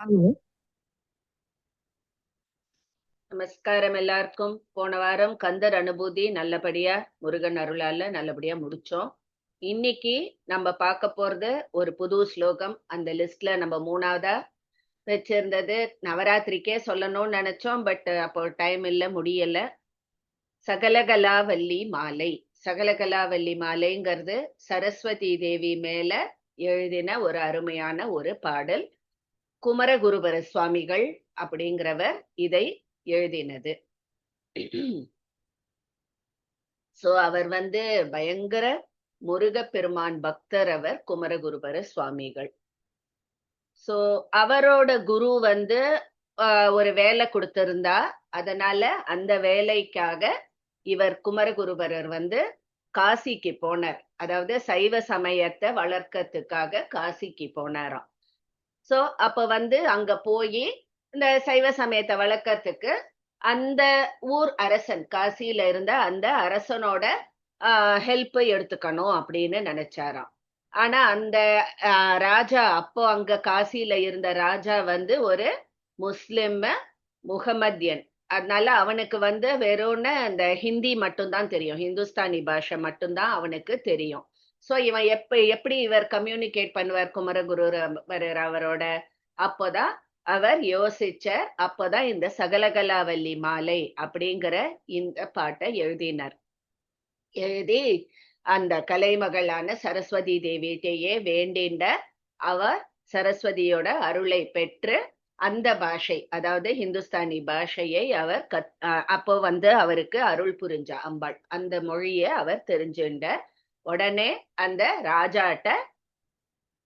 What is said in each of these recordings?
ஆமா. நமஸ்காரம் எல்லாருக்கும். போன வாரம் கந்தர் அனுபூதி நல்லபடியா முருகன் அருளால நல்லபடியா முடிச்சோம். இன்னைக்கு நம்ம பார்க்க போறது ஒரு புது ஸ்லோகம். அந்த லிஸ்ட்ல நம்ம மூணாவதா வச்சிருந்தது. நவராத்திரிக்கே சொல்லணும்னு நினைச்சோம், பட் அப்போ டைம் இல்ல, முடியல. சகலகலாவல்லி மாலை. சகலகலாவல்லி மாலைங்கிறது சரஸ்வதி தேவி மேல எழுதின ஒரு அருமையான ஒரு பாடல். குமரகுருபர சுவாமிகள் அப்படிங்கிறவர் இதை எழுதினது. சோ அவர் பயங்கர முருகப்பெருமான் பக்தர். அவர் குமரகுருபர சுவாமிகள். சோ அவரோட குரு ஒரு வேலை கொடுத்திருந்தா, அதனால அந்த வேலைக்காக இவர் குமரகுருபரர் காசிக்கு போனார். அதாவது சைவ சமயத்தை வளர்க்கறதுக்காக காசிக்கு போனாராம். சோ அப்ப அங்க போய் இந்த சைவ சமயத்தை வளர்க்கறதுக்கு அந்த ஊர் அரசன், காசியில இருந்த அந்த அரசனோட ஹெல்ப் எடுத்துக்கணும் அப்படின்னு நினைச்சாராம். ஆனா அந்த ராஜா, அப்போ அங்க காசியில இருந்த ராஜா ஒரு முஸ்லிம் முகமதியன். அதனால அவனுக்கு வெறும்னு அந்த ஹிந்தி மட்டும்தான் தெரியும், ஹிந்துஸ்தானி பாஷை மட்டும்தான் அவனுக்கு தெரியும். சோ இவன் எப்படி இவர் கம்யூனிகேட் பண்ணுவார் குமரகுருவர் அவரோட? அப்போதான் அவர் யோசிச்சார். அப்போதான் இந்த சகலகலாவல்லி மாலை அப்படிங்கிற இந்த பாட்டை எழுதினார். எழுதி அந்த கலைமகளான சரஸ்வதி தேவியையே வேண்டின்ற அவர் சரஸ்வதியோட அருளை பெற்று அந்த பாஷை, அதாவது ஹிந்துஸ்தானி பாஷையை அவர் அப்போ அவருக்கு அருள் புரிஞ்ச அம்பாள். அந்த மொழியை அவர் தெரிஞ்சுண்ட உடனே அந்த ராஜாட்ட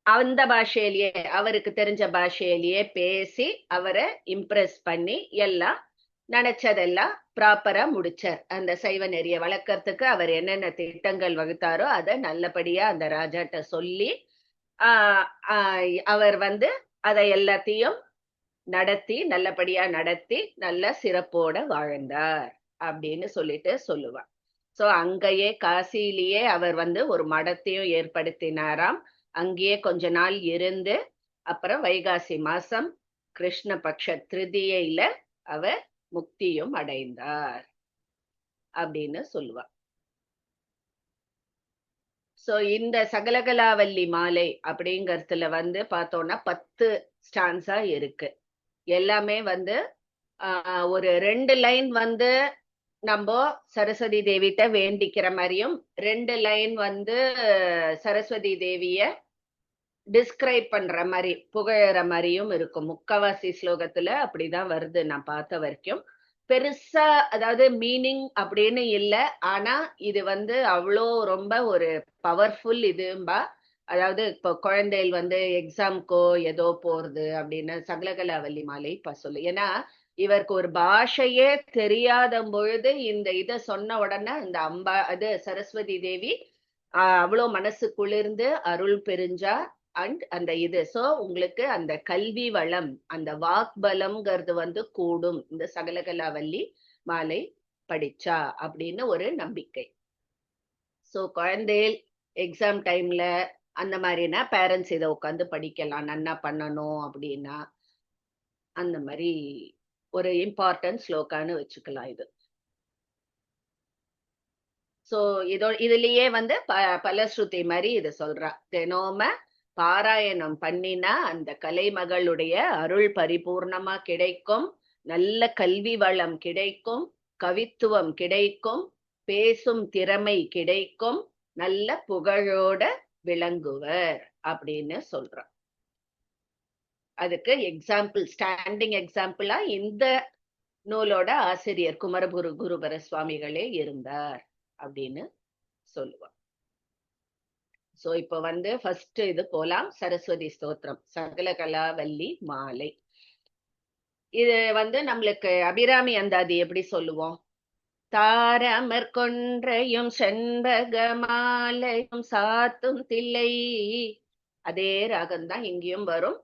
அந்த பாஷையிலேயே, அவருக்கு தெரிஞ்ச பாஷையிலேயே பேசி அவரை இம்ப்ரெஸ் பண்ணி எல்லாம் நினைச்சதெல்லாம் ப்ராப்பரா முடிச்சார். அந்த சைவ நெறிய வளர்க்கறதுக்கு அவர் என்னென்ன திட்டங்கள் வகுத்தாரோ அதை நல்லபடியா அந்த ராஜாட்ட சொல்லி அவர் அதை எல்லாத்தையும் நடத்தி, நல்லபடியா நடத்தி நல்ல சிறப்போட வாழ்ந்தார் அப்படின்னு சொல்லிட்டு சொல்லுவார். சோ அங்கேயே காசியிலேயே அவர் ஒரு மடத்தையும் ஏற்படுத்தினாராம். அங்கேயே கொஞ்ச நாள் இருந்து அப்புறம் வைகாசி மாசம் கிருஷ்ணபக்ஷ திருதியையில அவர் முக்தியும் அடைந்தார் அப்படின்னு சொல்லுவார். சோ இந்த சகலகலாவல்லி மாலை அப்படிங்கறதுல பார்த்தோம்னா 10 ஸ்டான்ஸா இருக்கு. எல்லாமே ஒரு 2 லைன் நம்ம சரஸ்வதி தேவிட்ட வேண்டிக்கிற மாதிரியும், 2 லைன் சரஸ்வதி தேவிய டிஸ்கிரைப் பண்ற மாதிரி, புகழற மாதிரியும் இருக்கும். முக்கவாசி ஸ்லோகத்துல அப்படிதான் வருது நான் பார்த்த வரைக்கும். பெருசா அதாவது மீனிங் அப்படின்னு இல்ல, ஆனா இது அவ்வளோ ரொம்ப ஒரு பவர்ஃபுல் இதும்பா. அதாவது இப்போ குழந்தைகள் எக்ஸாம்க்கோ ஏதோ போறது அப்படின்னு சகலகலாவல்லி மாலை இப்ப சொல்லு. ஏன்னா இவருக்கு ஒரு பாஷையே தெரியாத பொழுது இந்த இதை சொன்ன உடனே இந்த அது சரஸ்வதி தேவி அவ்வளோ மனசு குளிர்ந்து அருள் பெரிஞ்சா. அண்ட் அந்த இது சோ உங்களுக்கு அந்த கல்வி வளம், அந்த வாக்பலம்ங்கிறது கூடும் இந்த சகலகலாவல்லி மாலை படிச்சா அப்படின்னு ஒரு நம்பிக்கை. சோ குழந்தைகள் எக்ஸாம் டைம்ல அந்த மாதிரினா பேரண்ட்ஸ் இதை உட்காந்து படிக்கலாம், நன்னா பண்ணணும் அப்படின்னா அந்த மாதிரி ஒரு இம்பார்ட்டன்ட் ஸ்லோகான்னு வச்சுக்கலாம் இது. சோ இதுலயே பலஸ்ருதி மாதிரி இது சொல்றா. தினோம பாராயணம் பண்ணினா அந்த கலைமகளுடைய அருள் பரிபூர்ணமா கிடைக்கும், நல்ல கல்வி வளம் கிடைக்கும், கவித்துவம் கிடைக்கும், பேசும் திறமை கிடைக்கும், நல்ல புகழோட விளங்குவர் அப்படின்னு சொல்றான். அதுக்கு எக்ஸாம்பிள், ஸ்டாண்டிங் எக்ஸாம்பிளா இந்த நூலோட ஆசிரியர் குருபர சுவாமிகளே இருந்தார் அப்படின்னு சொல்லுவார். சோ இப்ப ஃபர்ஸ்ட் இது போலாம். சரஸ்வதி ஸ்தோத்திரம், சகலகலாவல்லி மாலை. இது நம்மளுக்கு அபிராமி அந்தாதி எப்படி சொல்லுவோம்? தாரமர் கொன்றையும் செண்பக மாலையும் சாத்தும் தில்லை. அதே ராகம்தான் இங்கேயும் வரும்.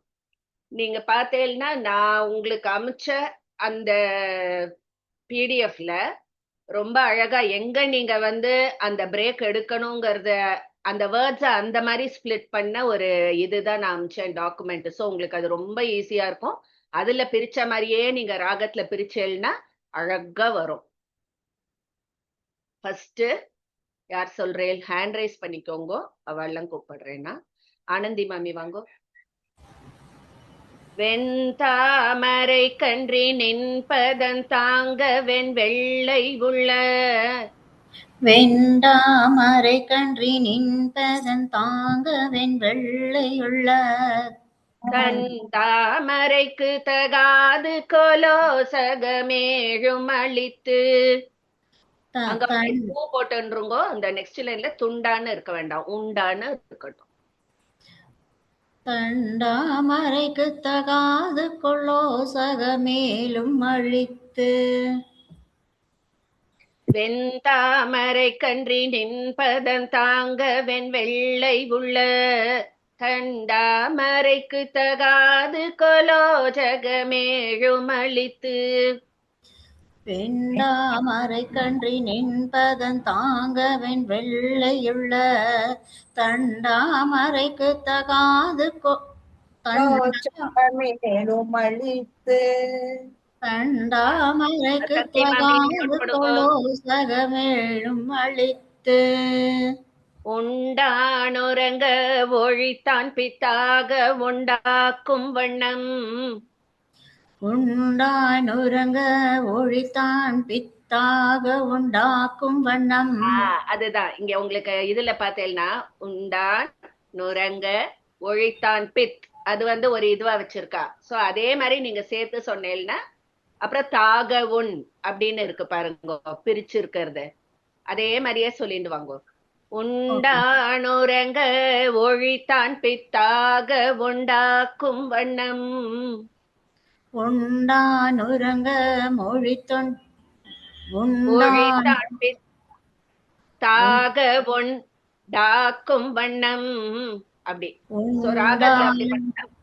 நீங்க பார்த்தேன்னா நான் உங்களுக்கு அமைச்ச அந்த பிடிஎஃப்ல ரொம்ப அழகா எங்க நீங்க அந்த பிரேக் எடுக்கணுங்கிறத அந்த வேர்ட்ஸ் அந்த மாதிரி ஸ்பிளிட் பண்ண ஒரு இதுதான் நான் அமிச்சேன் டாக்குமெண்ட். ஸோ உங்களுக்கு அது ரொம்ப ஈஸியா இருக்கும். அதுல பிரிச்ச மாதிரியே நீங்க ராகத்துல பிரிச்சேன்னா அழகா வரும். ஃபர்ஸ்ட் யார் சொல்றேன்? ஹேண்ட் ரைஸ் பண்ணிக்கோங்க. அவெல்லாம் கூப்பிடுறேன்னா ஆனந்தி மாமி வாங்கோ. வெண்தாமரை கன்றி நின்பதன் தாங்க வெண் வெள்ளை உள்ள வெண்டாமரை கன்றி நின்பதன் தாங்க வெண் வெள்ளையுள்ள தன் தாமரைக்கு தகாது கொலோ சகமேழும் அளித்து. அங்க பூ போட்டுருங்கோ. அந்த நெக்ஸ்ட் லைன்ல துண்டான்னு இருக்க வேண்டாம், உண்டான்னு இருக்கட்டும். தண்டாமரைக்கு தகாது கொள்ளோ சகமேலும் அழித்து. வெண்தாமரை கன்றி நின்பதன் தாங்க வெண் வெள்ளை உள்ள தண்டாமரைக்கு தகாது கொலோ ஜகமேழும் அளித்து. வெண்டாமரை கன்றி நின்பதன் தாங்க வெண் வெள்ளையுள்ள தண்டாமரைக்கு தகாது மேலும் அழித்து. தண்டாமரைக்கு தகாது கொலோ சகமேழும் அழித்து. உண்டானுறங்க ஒழித்தான் பித்தாக உண்டாக்கும் வண்ணம். உண்டானுறங்க ஒழித்தான் பித்தாக உண்டாக்கும் வண்ணம். அதுதான் இங்க உங்களுக்கு இதுல பார்த்தேன்னா உண்டான் நுரங்க ஒழித்தான் பித், அது ஒரு இதுவா வச்சிருக்கா. சோ அதே மாதிரி நீங்க சேர்த்து சொன்னேன்னா அப்புறம் தாக உன் அப்படின்னு இருக்கு பாருங்க, பிரிச்சு இருக்கிறது. அதே மாதிரியே சொல்லிட்டு வாங்க. உண்டானுரங்க ஒழித்தான் பித்தாக உண்டாக்கும் வண்ணம். உண்டானுரங்க மொழித்தொன் ஒழித்தான் பித்தாக உண்டாக்கும் வண்ணம். அப்படி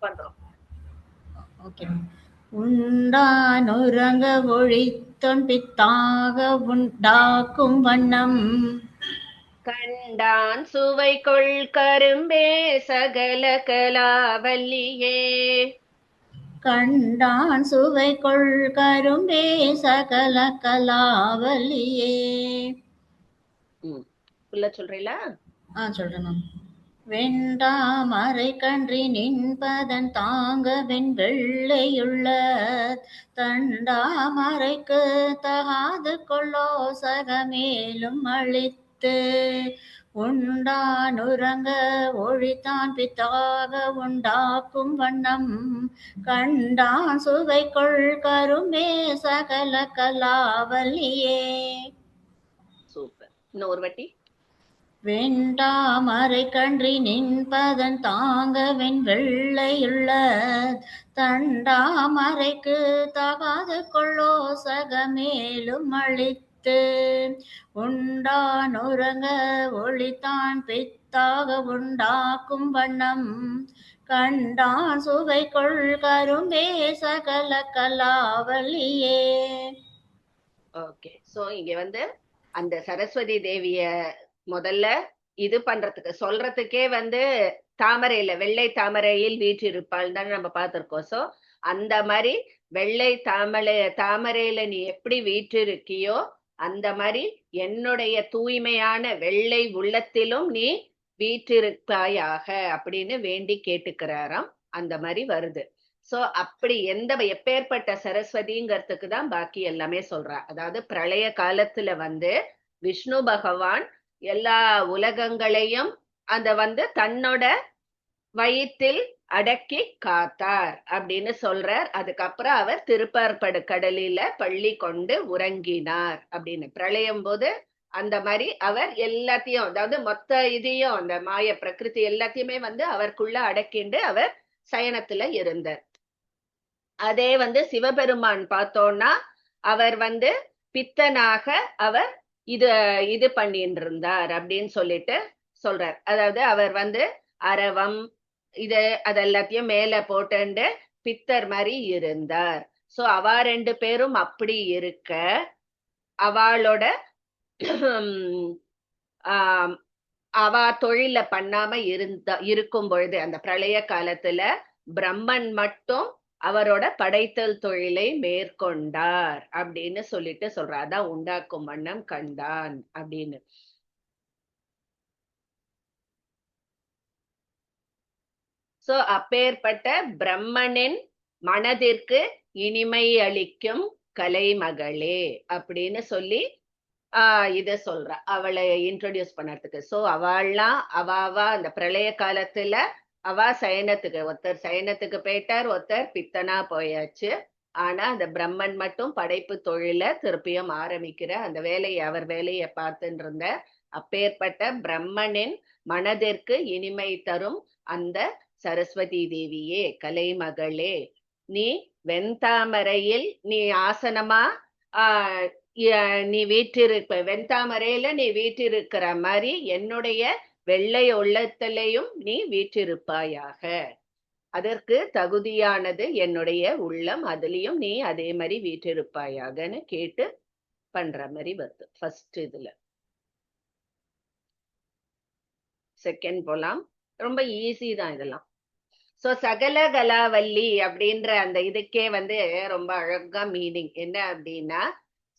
பண்றோம். உண்டானுரங்க ஒழித்தொன் பித்தாக உண்டாக்கும் வண்ணம். கண்டான் சுவை கொள் கரும்பே சகல கலாவல்லியே. கண்டான் சுவை கொள் கரும்பே சகல கலாவல்லியே. சொல்றீங்களா? சொல்றேன். வெண்டாமரை கன்றி நின்பதன் தாங்க வெண் வெள்ளையுள்ள தண்டாமரைக்கு தகாது கொள்ளோ சகமேலும் அழித்து. உண்டானுரங்க ஒழித்தான் பித்தாக உண்டாக்கும் வண்ணம். கண்டான் சுவை கொள் கரும்பே சகல கலாவல்லியே. சூப்பர். இன்னொரு வாட்டி. வெண்டாமரை கன்றி நின்பதன் தாங்க வெண் வெள்ளையுள்ள தண்டாமரைக்கு தகாது கொள்ளோ சகமேலும் அழித்து. உண்டானுரங்க ஒழித்தான் பித்தாக உண்டாக்கும் வண்ணம். கண்டான் சுவை கொள் கரும்பே சகல கலாவல்லியே. ஓகே, சோ இங்க அந்த சரஸ்வதி தேவிய முதல்ல இது பண்றதுக்கு சொல்றதுக்கே தாமரையில வெள்ளை தாமரையில் வீற்றிருப்பாள் தான் நம்ம பார்த்திருக்கோம். சோ அந்த மாதிரி வெள்ளை தாமரையில நீ எப்படி வீற்றிருக்கியோ அந்த மாதிரி என்னுடைய தூய்மையான வெள்ளை உள்ளத்திலும் நீ வீற்றிருப்பாயாக அப்படின்னு வேண்டி கேட்டுக்கிறாராம். அந்த மாதிரி வருது. சோ அப்படி எப்பேற்பட்ட சரஸ்வதிங்கிறதுக்கு தான் பாக்கி எல்லாமே சொல்றா. அதாவது பிரளய காலத்துல விஷ்ணு பகவான் எல்லா உலகங்களையும் தன்னோட வயிற்றில் அடக்கி காத்தார் அப்படின்னு சொல்றார். அதுக்கப்புறம் அவர் திருப்பார்படு கடலில பள்ளி கொண்டு உறங்கினார் அப்படின்னு. பிரளயம் போது அந்த மாதிரி அவர் எல்லாத்தையும், அதாவது மொத்த இதையும் அந்த மாய பிரகிருதி எல்லாத்தையுமே அவருக்குள்ள அடக்கிண்டு அவர் சயனத்துல இருந்தார். அதே சிவபெருமான் பார்த்தோம்னா அவர் பித்தனாக அவர் இது பண்ணிட்டு இருந்தார் அப்படின்னு சொல்லிட்டு சொல்றார். அதாவது அவர் அரவம் அதெல்லாத்தையும் மேல போட்டு பித்தர் மாதிரி இருந்தார். சோ அவ ரெண்டு பேரும் அப்படி இருக்க அவளோட அவ தொழில பண்ணாம இருக்கும் பொழுது அந்த பிரளய காலத்துல பிரம்மன் மட்டும் அவரோட படைத்தல் தொழிலை மேற்கொண்டார் அப்படின்னு சொல்லிட்டு சொல்ற. அதான் உண்டாக்கும் வண்ணம் கண்டான் அப்படின்னு. சோ அப்பேற்பட்ட பிரம்மனின் மனதிற்கு இனிமை அளிக்கும் கலைமகளே அப்படின்னு சொல்லி இத சொல்றா, அவளை இன்ட்ரோடியூஸ் பண்ணறதுக்கு. சோ அவள்லாம் அவாவா அந்த பிரளய காலத்துல அவ சயனத்துக்கு, ஒருத்தர் சயனத்துக்கு போயிட்டார், ஒருத்தர் பித்தனா போயாச்சு. ஆனா அந்த பிரம்மன் மட்டும் படைப்பு தொழில திருப்பியும் ஆரம்பிக்கிற அந்த வேலையை, அவர் வேலையை பார்த்துட்டு இருந்த அப்பேற்பட்ட பிரம்மனின் மனதிற்கு இனிமை தரும் அந்த சரஸ்வதி தேவியே, கலைமகளே, நீ வெண்தாமரையில் நீ ஆசனமா நீ வீற்றிருப்ப, வெண்தாமரையில நீ வீற்றிருக்கிற மாதிரி என்னுடைய வெள்ளை உள்ளத்திலையும் நீ வீற்றிருப்பாயாக. அதற்கு தகுதியானது என்னுடைய உள்ளம், அதுலயும் நீ அதே மாதிரி வீற்றிருப்பாயாகன்னு கேட்டு பண்ற மாதிரி வருது ஃபர்ஸ்ட் இதுல. செகண்ட் போலாம். ரொம்ப ஈஸி தான் இதெல்லாம். சோ சகல கலாவல்லி அப்படின்ற அந்த இதுக்கே ரொம்ப அழகா மீனிங் என்ன அப்படின்னா,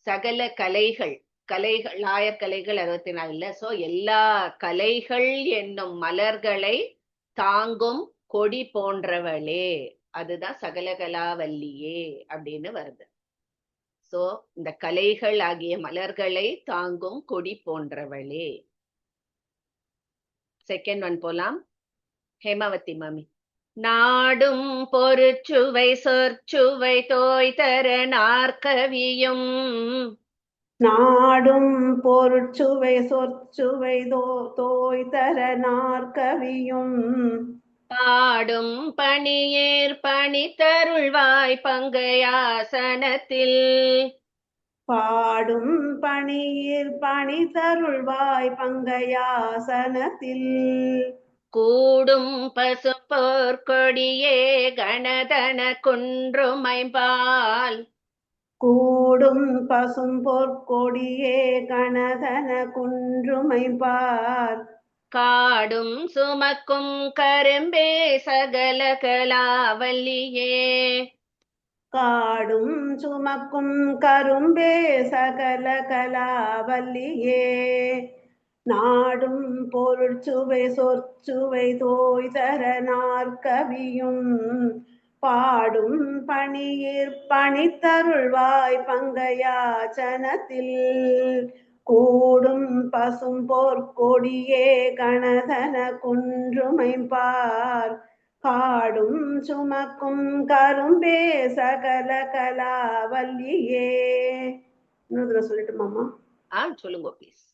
சகல கலைகள், கலைகள் ஆயக்கலைகள் 64. சோ எல்லா கலைகள் என்னும் மலர்களை தாங்கும் கொடி போன்றவளே, அதுதான் சகலகலாவல்லியே அப்படின்னு வருது. சோ இந்த கலைகள் ஆகிய மலர்களை தாங்கும் கொடி போன்றவளே. செகண்ட் ஒன் போலாம். ஹேமாவதி மாமி. நாடும் பொருச்சுவை சொற்சுவை தோய்தர நாற்கவியும், நாடும் பொருட்சுவை சொற்சுவை தோய்தர நாற்கவியும், பாடும் பணியேற் பணி தருள்வாய் பங்கையாசனத்தில், பாடும் பணியிற் பணி தருள்வாய் பங்கையாசனத்தில், கூடும் பசும்பொற்கொடியே கணதன குன்றுமைபால், கூடும் பசும் பொற்கொடியே கணதன குன்றுமைபார், காடும் சுமக்கும் கரும்பே சகல கலாவல்லியே, காடும் சுமக்கும் கரும்பே சகல கலாவல்லியே, நாடும் பொருட்சுவை சொற்சுவை தோய்தர நாற்கவியும், பாடும் பணியிற் பணித்தருள்வாய் பங்கையாசனத்தில், கூடும் பசும் பொற்கொடியே கணதன குன்றுமைபார், காடும் சுமக்கும் கரும்பே சகல கலாவல்லியே. இன்னொரு சொல்லட்டுமாமா? சொல்லுங்க ப்ளீஸ்.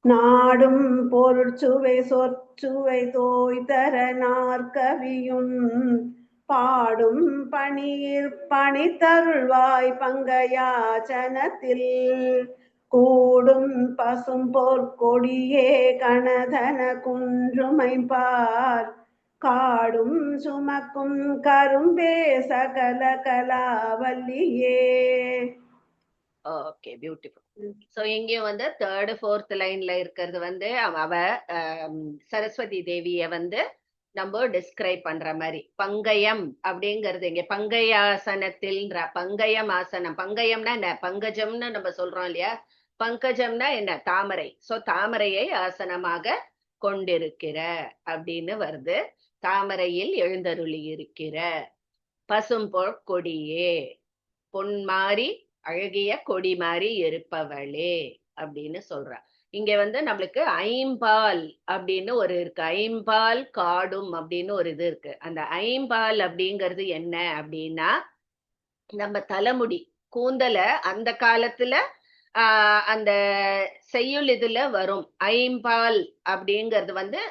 நாடும் பொருட்சுவை சொற்சுவை தோய்தர நாற்கவியும், பாடும் பணியிற் பணித்தருள்வாய் பங்கையாசனத்தில், கூடும் பசும் பொற்கொடியே கணதன குன்றுமைபார், காடும் சுமக்கும் கரும்பே சகல கலாவல்லியே. Okay, beautiful. சோ இங்கேயும் தேர்ட் ஃபோர்த் லைன்ல இருக்கிறது அவ சரஸ்வதி தேவிய நம்ம டிஸ்கிரைப் பண்ற மாதிரி. பங்கயம் அப்படிங்கிறது இங்க பங்கயாசனத்தில்ன்ற, பங்கயம் ஆசனம். பங்கயம்னா என்ன? பங்கஜம்னு நம்ம சொல்றோம் இல்லையா? பங்கஜம்னா என்ன? தாமரை. சோ தாமரையை ஆசனமாக கொண்டிருக்கிற அப்படின்னு வருது. தாமரையில் எழுந்தருளி இருக்கிற பசும்பொற் கொடியே, பொன் மாறி அழகிய கொடி மாறி இருப்பவளே அப்படின்னு சொல்றா. இங்க நம்மளுக்கு ஐம்பால் அப்படின்னு ஒரு இருக்கு, ஐம்பால் காடும் அப்படின்னு ஒரு இது இருக்கு. அந்த ஐம்பால் அப்படிங்கிறது என்ன அப்படின்னா, நம்ம தலைமுடி கூந்தல அந்த காலத்துல அந்த செய்யுள் இதுல வரும். ஐம்பால் அப்படிங்கிறது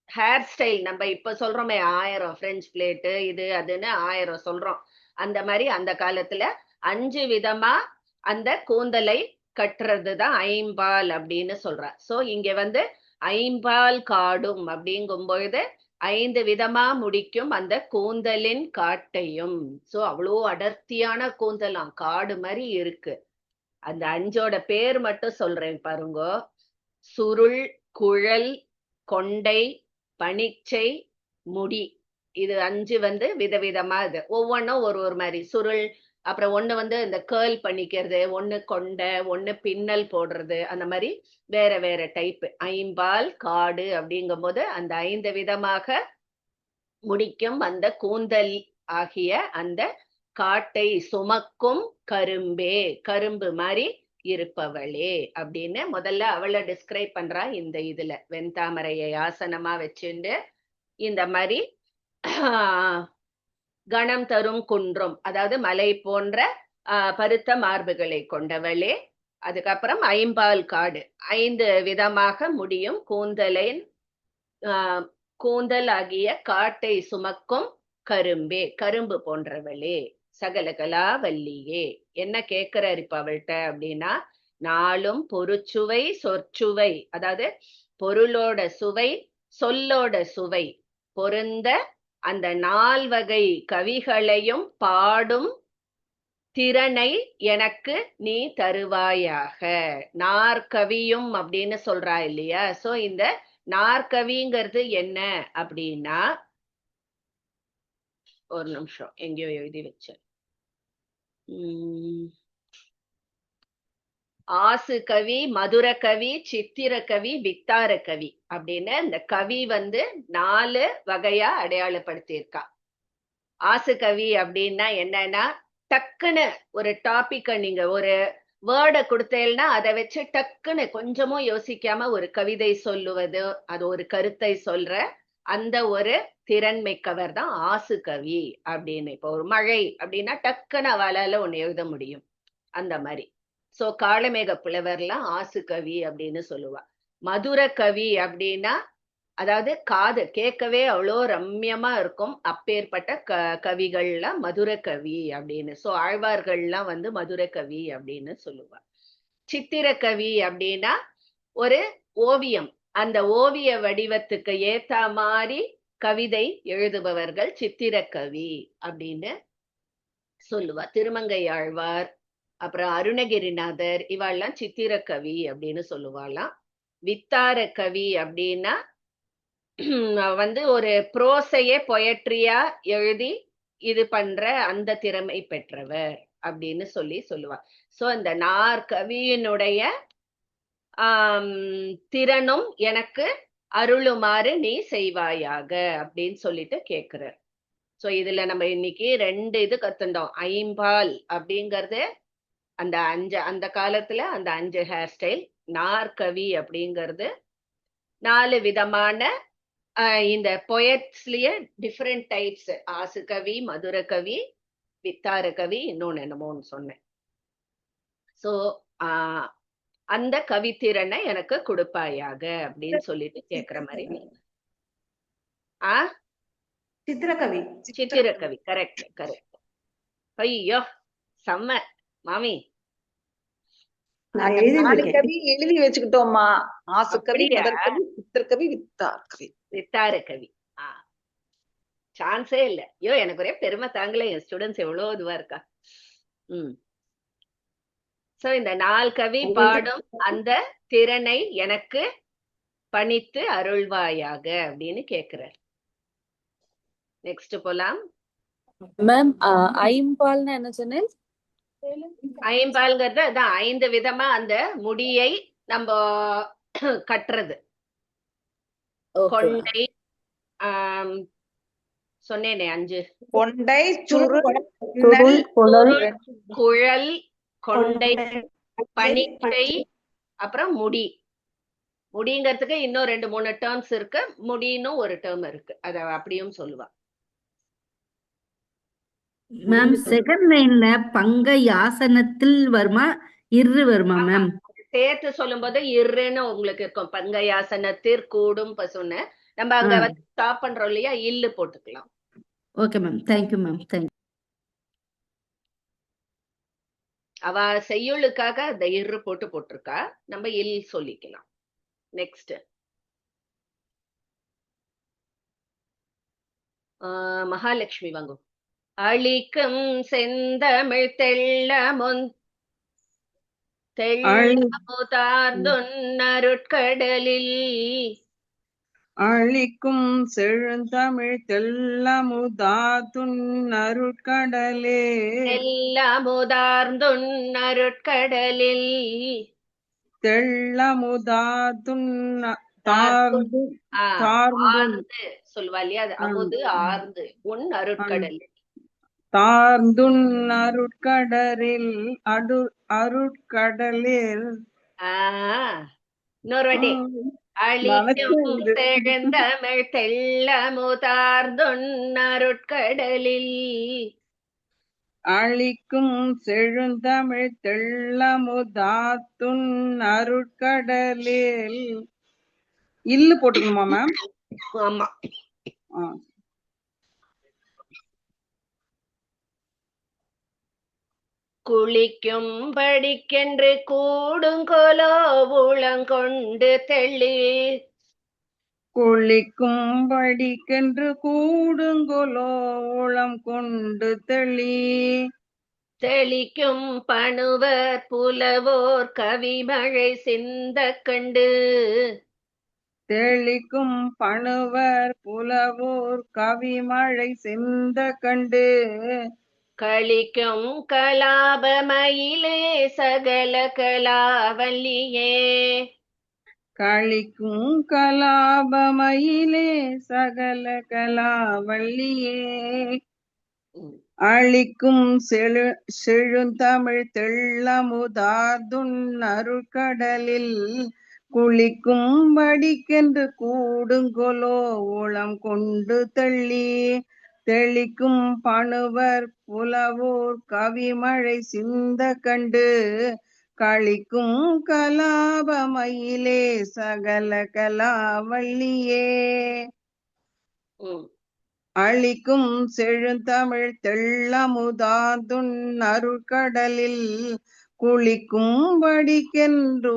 ஹேர் ஸ்டைல். நம்ம இப்ப சொல்றோமே 1000 பிரெஞ்ச் பிளேட்டு இது அதுன்னு 1000 சொல்றோம். அந்த மாதிரி அந்த காலத்துல 5 விதமா அந்த கூந்தலை கட்டுறதுதான் ஐம்பால் அப்படின்னு சொல்ற. சோ இங்க ஐம்பால் காடும் அப்படிங்கும் பொழுது 5 விதமா முடிக்கும் அந்த கூந்தலின் காட்டையும். சோ அவ்வளோ அடர்த்தியான கூந்தலாம், காடு மாதிரி இருக்கு. அந்த 5ஓட பேர் மட்டும் சொல்றேன் பாருங்க. சுருள், குழல், கொண்டை, பனிச்சை, முடி. இது 5 வந்து விதவிதமா இது. ஒவ்வொன்றும் ஒரு ஒரு மாதிரி சுருள். அப்புறம் ஒண்ணு வந்து இந்த கேர்ள் பண்ணிக்கிறது, ஒண்ணு கொண்டை, ஒண்ணு பின்னல் போடுறது, அந்த மாதிரி வேற வேற டைப். ஐம்பால் காடு அப்படிங்கும் போது அந்த 5 விதமாக முடிக்கும் அந்த கூந்தல் ஆகிய அந்த காட்டை சுமக்கும் கரும்பே, கரும்பு மாதிரி இருப்பவளே அப்படின்னு முதல்ல அவளை டிஸ்கிரைப் பண்றா. இந்த இதுல வெண்தாமரையை ஆசனமா வச்சுண்டு இந்த மாதிரி கணம் தரும் குன்றும், அதாவது மலை போன்ற பருத்த மார்புகளை கொண்டவளே. அதுக்கப்புறம் ஐம்பால் காடு, 5 விதமாக முடியும் கூந்தலின் கூந்தல் ஆகிய காட்டை சுமக்கும் கரும்பே, கரும்பு போன்றவளே. சகலகலா வல்லியே. என்ன கேட்கிறார் இப்ப அவள்கிட்ட அப்படின்னா, நாளும் பொருச்சுவை சொற்சுவை, அதாவது பொருளோட சுவை சொல்லோட சுவை பொருந்த அந்த 4 வகை கவிகளையும் பாடும் திறனை எனக்கு நீ தருவாயாக. நாற்கவியும் அப்படின்னு சொல்றா இல்லையா? சோ இந்த நாற்கவிங்கிறது என்ன அப்படின்னா, ஒரு நிமிஷம் எங்கேயோ எழுதி வச்சேன். ஆசு கவி, மதுர கவி, சித்திர கவி, வித்தார கவி அப்படின்னு இந்த கவி வந்து 4 வகையா அடையாளப்படுத்தியிருக்கா. ஆசு கவி அப்படின்னா என்னன்னா, டக்குன்னு ஒரு டாபிக்க நீங்க ஒரு வேர்டை கொடுத்தேன்னா அதை வச்சு டக்குன்னு கொஞ்சமும் யோசிக்காம ஒரு கவிதை சொல்லுவது, அது ஒரு கருத்தை சொல்ற அந்த ஒரு திறன்மிக்கவர் தான் ஆசு கவி அப்படின்னு. இப்போ ஒரு மழை அப்படின்னா டக்குன்னு அவளால ஒண்ணு எழுத முடியும், அந்த மாதிரி. சோ காளமேக புலவர்லாம் ஆசு கவி அப்படின்னு சொல்லுவா. மதுர கவி அப்படின்னா, அதாவது காது கேட்கவே அவ்வளோ ரம்யமா இருக்கும், அப்பேற்பட்ட கவிகள்லாம் மதுர கவி அப்படின்னு. சோ ஆழ்வார்கள்லாம் வந்து மதுர கவி அப்படின்னு சொல்லுவா. சித்திர கவி அப்படின்னா ஒரு ஓவியம், அந்த ஓவிய வடிவத்துக்கு ஏத்த மாதிரி கவிதை எழுதுபவர்கள் சித்திர கவி அப்படின்னு சொல்லுவா. திருமங்கை ஆழ்வார், அப்புறம் அருணகிரிநாதர், இவாள்லாம் சித்திர கவி அப்படின்னு சொல்லுவாளாம். வித்தார கவி அப்படின்னா வந்து ஒரு புரோசையே பொயட்ரியா எழுதி இது பண்ற அந்த திறமை பெற்றவர் அப்படின்னு சொல்லுவா. சோ இந்த நாற்கவியினுடைய திறனும் எனக்கு அருளுமாறு நீ செய்வாயாக அப்படின்னு சொல்லிட்டு கேக்குறார். சோ இதுல நம்ம இன்னைக்கு 2 இது கத்துண்டோம். ஐம்பால் அப்படிங்கறது அந்த 5, அந்த காலத்துல அந்த 5 ஹேர் ஸ்டைல். நாற்கவி அப்படிங்கிறது 4 விதமான இந்த பொயட்ஸ்லயே டிஃப்ரெண்ட் டைப்ஸ். ஆசு கவி, மதுர கவி, வித்தார கவி, இன்னொன்னு என்னமோன்னு சொன்னேன். சோ அந்த கவித்திறனை எனக்கு கொடுப்பாயாக அப்படின்னு சொல்லிட்டு கேக்குற மாதிரி. சித்திரகவி, சித்திரக்கவி, கரெக்ட் கரெக்ட். ஐயோ செம்ம மாமி. கவி எழுதி வச்சுக்கிட்டோம்மா. ஆசு கவி, சித்திரக்கவி, வித்தார கவி. சான்ஸே இல்ல. ஐயோ எனக்கு ஒரே பெருமை தாங்களே, என் ஸ்டூடெண்ட்ஸ் எவ்வளவு இதுவா இருக்கா. சோ இந்த 4 கவி பாடும் அந்த திறனை எனக்கு பணித்து அருள்வாயாக அப்படின்னு கேக்குறார். நெக்ஸ்ட் போலாம். மேம் ஐம்பால்னா என்ன சொன்னேன்? ஐம்பால்ங்கிறது அதான் 5 விதமா அந்த முடியை நம்ம கட்டுறது. கொண்டை சொன்னேனே 5. கொண்டை, சுருள், குழல், கொண்டை, பனிச்சை, அப்புறம் முடி. முடிங்கிறதுக்கு இன்னும் 2-3 டேர்ம்ஸ் இருக்கு. முடின்னு ஒரு டேர்ம் இருக்கு, அத அப்படியும் சொல்லுவா. மேம் செகண்ட் லைன்ல பங்கை ஆசனத்தில் வருமா இரு வருமா மேம்? சேர்த்து சொல்லும் போது இருன்னு உங்களுக்கு இருக்கும். பங்கையாசனத்திற் கூடும் பசுன்னு நம்ம அங்க வந்து ஸ்டாப் பண்றோம் இல்லையா, இல்லு போட்டுக்கலாம். Okay ma'am, thank you ma'am, thank you. அவ செய்யுளுக்காக அந்த இரு போட்டிருக்கா, நம்ம இல் சொல்லிக்கலாம். நெக்ஸ்ட் மகாலட்சுமி வாங்கும். அளிக்கும் செந்தமிழ் தெள்ளமுன் தெள்ளமுதார்ந்துன்னருட்கடலில் அழிக்கும் செழுந்தமிழ் தெள்ளமுதாதுன் அருட்கடலே எல்லமுதார்ந்துன் அருட்கடலில் தெள்ளமுதாதுன் தார்ந்துன் தார்ந்து ஆ, தார்ந்துன் ஆர்ந்து சொல்வா இல்லையா அது அமுது ஆர்ந்து உன் அருட்கடலில் தார்ந்துன் அருட்கடலில் அருட்கடலில் இன்னொரு வாட்டி அழிக்கும் செழுந்தமிழ் தெள்ளமுதார்ந்துன் அருட்கடலில் அழிக்கும் செழுந்தமிழ் தெள்ளமுதாத்துன் அருட்கடலில் இல்லு போட்டுக்கணுமா மேம்? ஆமா. குளிக்கும் படிக்கென்று கூடுங்கொலோ உளங்கொண்டு தெள்ளி குளிக்கும் படிக்கென்று கூடுங்கொலோ உளம் கொண்டு தெளி தெளிக்கும் பணுவர் புலவோர் கவிமழை சிந்த கண்டு தெளிக்கும் பணுவர் புலவோர் கவிமழை சிந்த கண்டு களிக்கும் கலாபமயிலே சகல கலாவல்லியே களிக்கும் கலாபமயிலே சகல கலாவல்லியே அழிக்கும் செழுந்தமிழ் தெள்ளமுதாதுன் அருட்கடலில் குளிக்கும் படிக்கென்று கூடுங்கொலோ உளம் கொண்டு தள்ளி தெளிக்கும் பணுவர் புலவோர் கவிமழை சிந்த கண்டு களிக்கும் கலாபமயிலே சகல கலாவல்லியே அழிக்கும் செழுந்தமிழ் தெள்ளமுதாதுன் அருட்கடலில் குளிக்கும் படிக்கென்று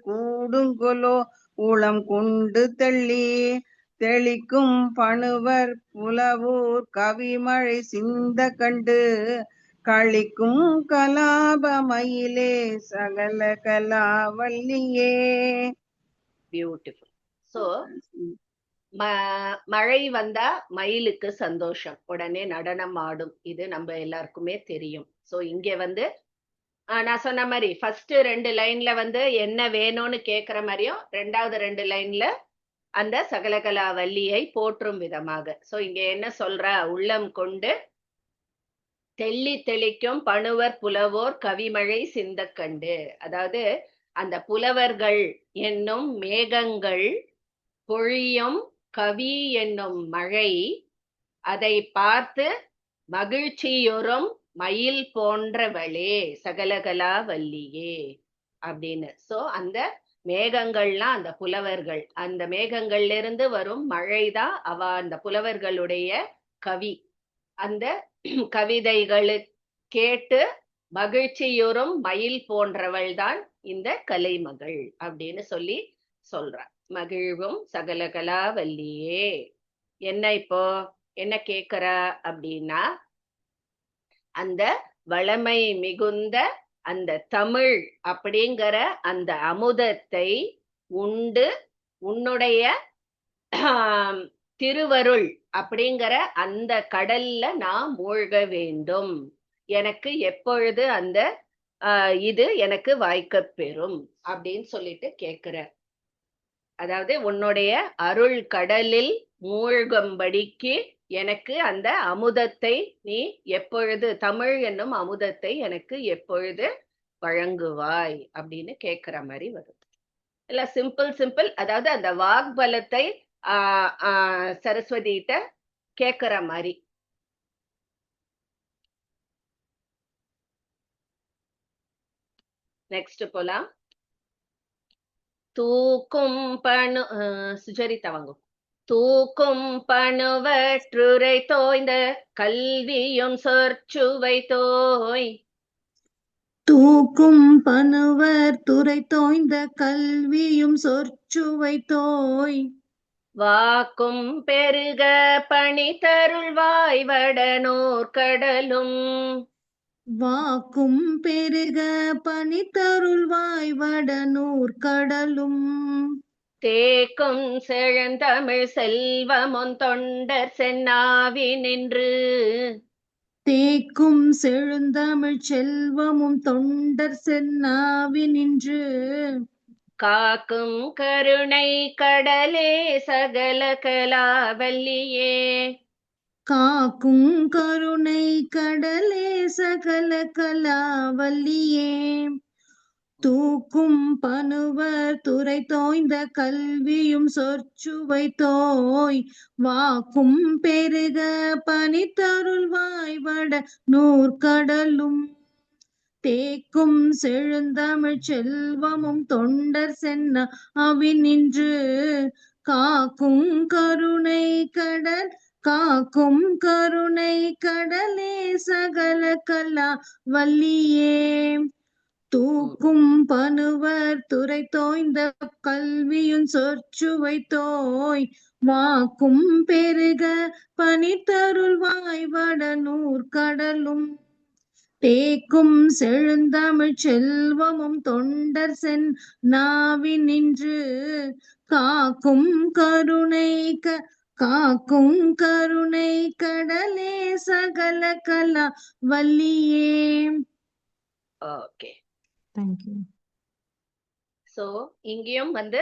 கூடுங்கொலோ உளம் கொண்டு தள்ளி தெளிக்கும் பணுவர் புலவோர் கவிமழை சிந்த கண்டு களிக்கும் கலாபமயிலே சகல கலாவல்லியே. பியூட்டிஃபுல். சோ மழை வந்தா மயிலுக்கு சந்தோஷம், உடனே நடனம் ஆடும். இது நம்ம எல்லாருக்குமே தெரியும். சோ இங்க வந்து நான் சொன்ன மாதிரி ஃபர்ஸ்ட் 2 லைன்ல வந்து என்ன வேணும்னு கேக்குற மாதிரியும் 2வது 2 லைன்ல அந்த சகலகலா வள்ளியை போற்றும் விதமாக. சோ இங்க என்ன சொல்ற, உள்ளம் கொண்டு தெள்ளி தெளிக்கும் பணுவர் புலவோர் கவிமழை சிந்த கண்டு. அதாவது அந்த புலவர்கள் என்னும் மேகங்கள் பொழியும் கவி என்னும் மழை, அதை பார்த்து மகிழ்ச்சியுறும் மயில் போன்றவளே சகலகலா வல்லியே அப்படின்னு. சோ அந்த மேகங்கள்லாம் அந்த புலவர்கள், அந்த மேகங்கள்ல இருந்து வரும் மழைதான் அவ அந்த புலவர்களுடைய கவி. அந்த கவிதைகளை கேட்டு மகிழ்ச்சியுறும் மயில் போன்றவள் தான் இந்த கலைமகள் அப்படின்னு சொல்லி சொல்றார். மகிழ்வும் சகலகலா வல்லியே. என்ன இப்போ என்ன கேக்குற அப்படின்னா, அந்த வளமை மிகுந்த அந்த தமிழ் அப்படிங்கிற அந்த அமுதத்தை உண்டு உன்னுடைய திருவருள் அப்படிங்கிற அந்த கடல்ல நான் மூழ்க வேண்டும். எனக்கு எப்பொழுது அந்த இது எனக்கு வாய்க்க பெறும் அப்படின்னு சொல்லிட்டு கேக்குற. அதாவது உன்னுடைய அருள் கடலில் மூழ்கும்படிக்கு எனக்கு அந்த அமுதத்தை நீ எப்பொழுது, தமிழ் என்னும் அமுதத்தை எனக்கு எப்பொழுது வழங்குவாய் அப்படின்னு கேக்குற மாதிரி வரும். இல்ல சிம்பிள். அதாவது அந்த வாக்பலத்தை சரஸ்வதிட்ட கேக்குற மாதிரி. நெக்ஸ்ட் போலாம். தூக்கும் பணு சுஜரிதா வாங்கும். தூக்கும் பணுவற்றுரை தோய்ந்த கல்வியும் சொற்சுவை தோய். தூக்கும் பணுவர் துறை தோய்ந்த கல்வியும் சொற்சுவை தோய். வாக்கும் பெருக பணி தருள்வாய் வடனூர் கடலும். வாக்கும் பெருக பணி தருள்வாய் வடனூர் கடலும். தேக்கும் செழுந்தமிழ் செல்வமும் தொண்டர் சென்னாவி நின்று தேக்கும் செழுந்தமிழ்ச் செல்வமும் தொண்டர் சென்னாவி நின்று காக்கும் கருணை கடலே சகல கலாவல்லியே காக்கும் கருணை கடலே சகல கலாவல்லியே தூக்கும் பனுவர் துறை தோய்ந்த கல்வியும் சொற்சுவை தோய் வாக்கும் பெருக பனித்தருள்வாய் வட நூற்கடலும் தேக்கும் செழுந்தமிழ்ச் செல்வமும் தொண்டர் சென்ன அவி நின்று காக்கும் கருணை கடல் காக்கும் கருணை கடலே சகல கலா வல்லியே தூக்கும் பனுவர் துறை தோய்ந்த கல்வியும் சொற்சுவை தோய் வாக்கும் பெருக பனித்தருள்வாய் வட நூற்கடலும் தேக்கும் செழுந்தமிழ்ச் செல்வமும் தொண்டர் சென் நாவி நின்று காக்கும் கருணை காக்கும் கருணை கடலே சகல கலா வல்லியே. ஓகே. தேங்க்யூ. சோ இங்கேயும் வந்து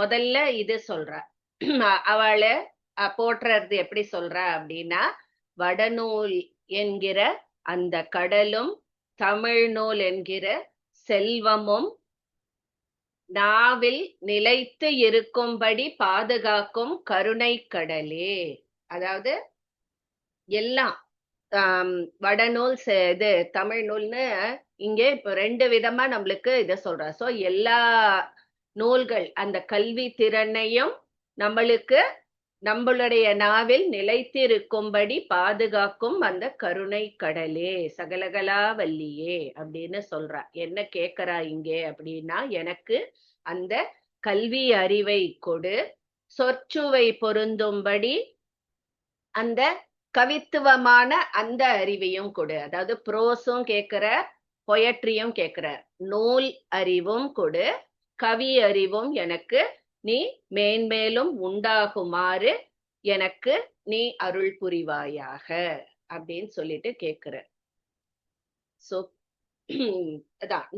முதல்ல இது சொல்றா, அவளை போற்றுறது எப்படி சொல்றா அப்படின்னா, வடநூல் என்கிற அந்த கடலும் தமிழ் நூல் என்கிற செல்வமும் நாவில் நிலைத்து இருக்கும்படி பாதுகாக்கும் கருணை கடலே. அதாவது எல்லாம் வடநூல் இது தமிழ் நூல்னு இங்கே இப்ப 2 விதமா நம்மளுக்கு இத சொல்றா. சோ எல்லா நூல்கள் அந்த கல்வி திறனையும் நம்மளுடைய நாவில் நிலைத்திருக்கும்படி பாதுகாக்கும் அந்த கருணை கடலே சகலகலா வல்லியே அப்படின்னு சொல்றா. என்ன கேக்குறா இங்கே அப்படின்னா, எனக்கு அந்த கல்வி அறிவை கொடு, சொற்சுவை பொருந்தும்படி அந்த கவித்துவமான அந்த அறிவையும் கொடு. அதாவது ப்ரோஸும் கேட்கிற, பொயட்ரியும் கேட்கிற, நூல் அறிவும் கொடு, கவி அறிவும் எனக்கு நீ மேன்மேலும் உண்டாகுமாறு எனக்கு நீ அருள் புரிவாயாக அப்படின்னு சொல்லிட்டு கேக்குற. சோ அதான்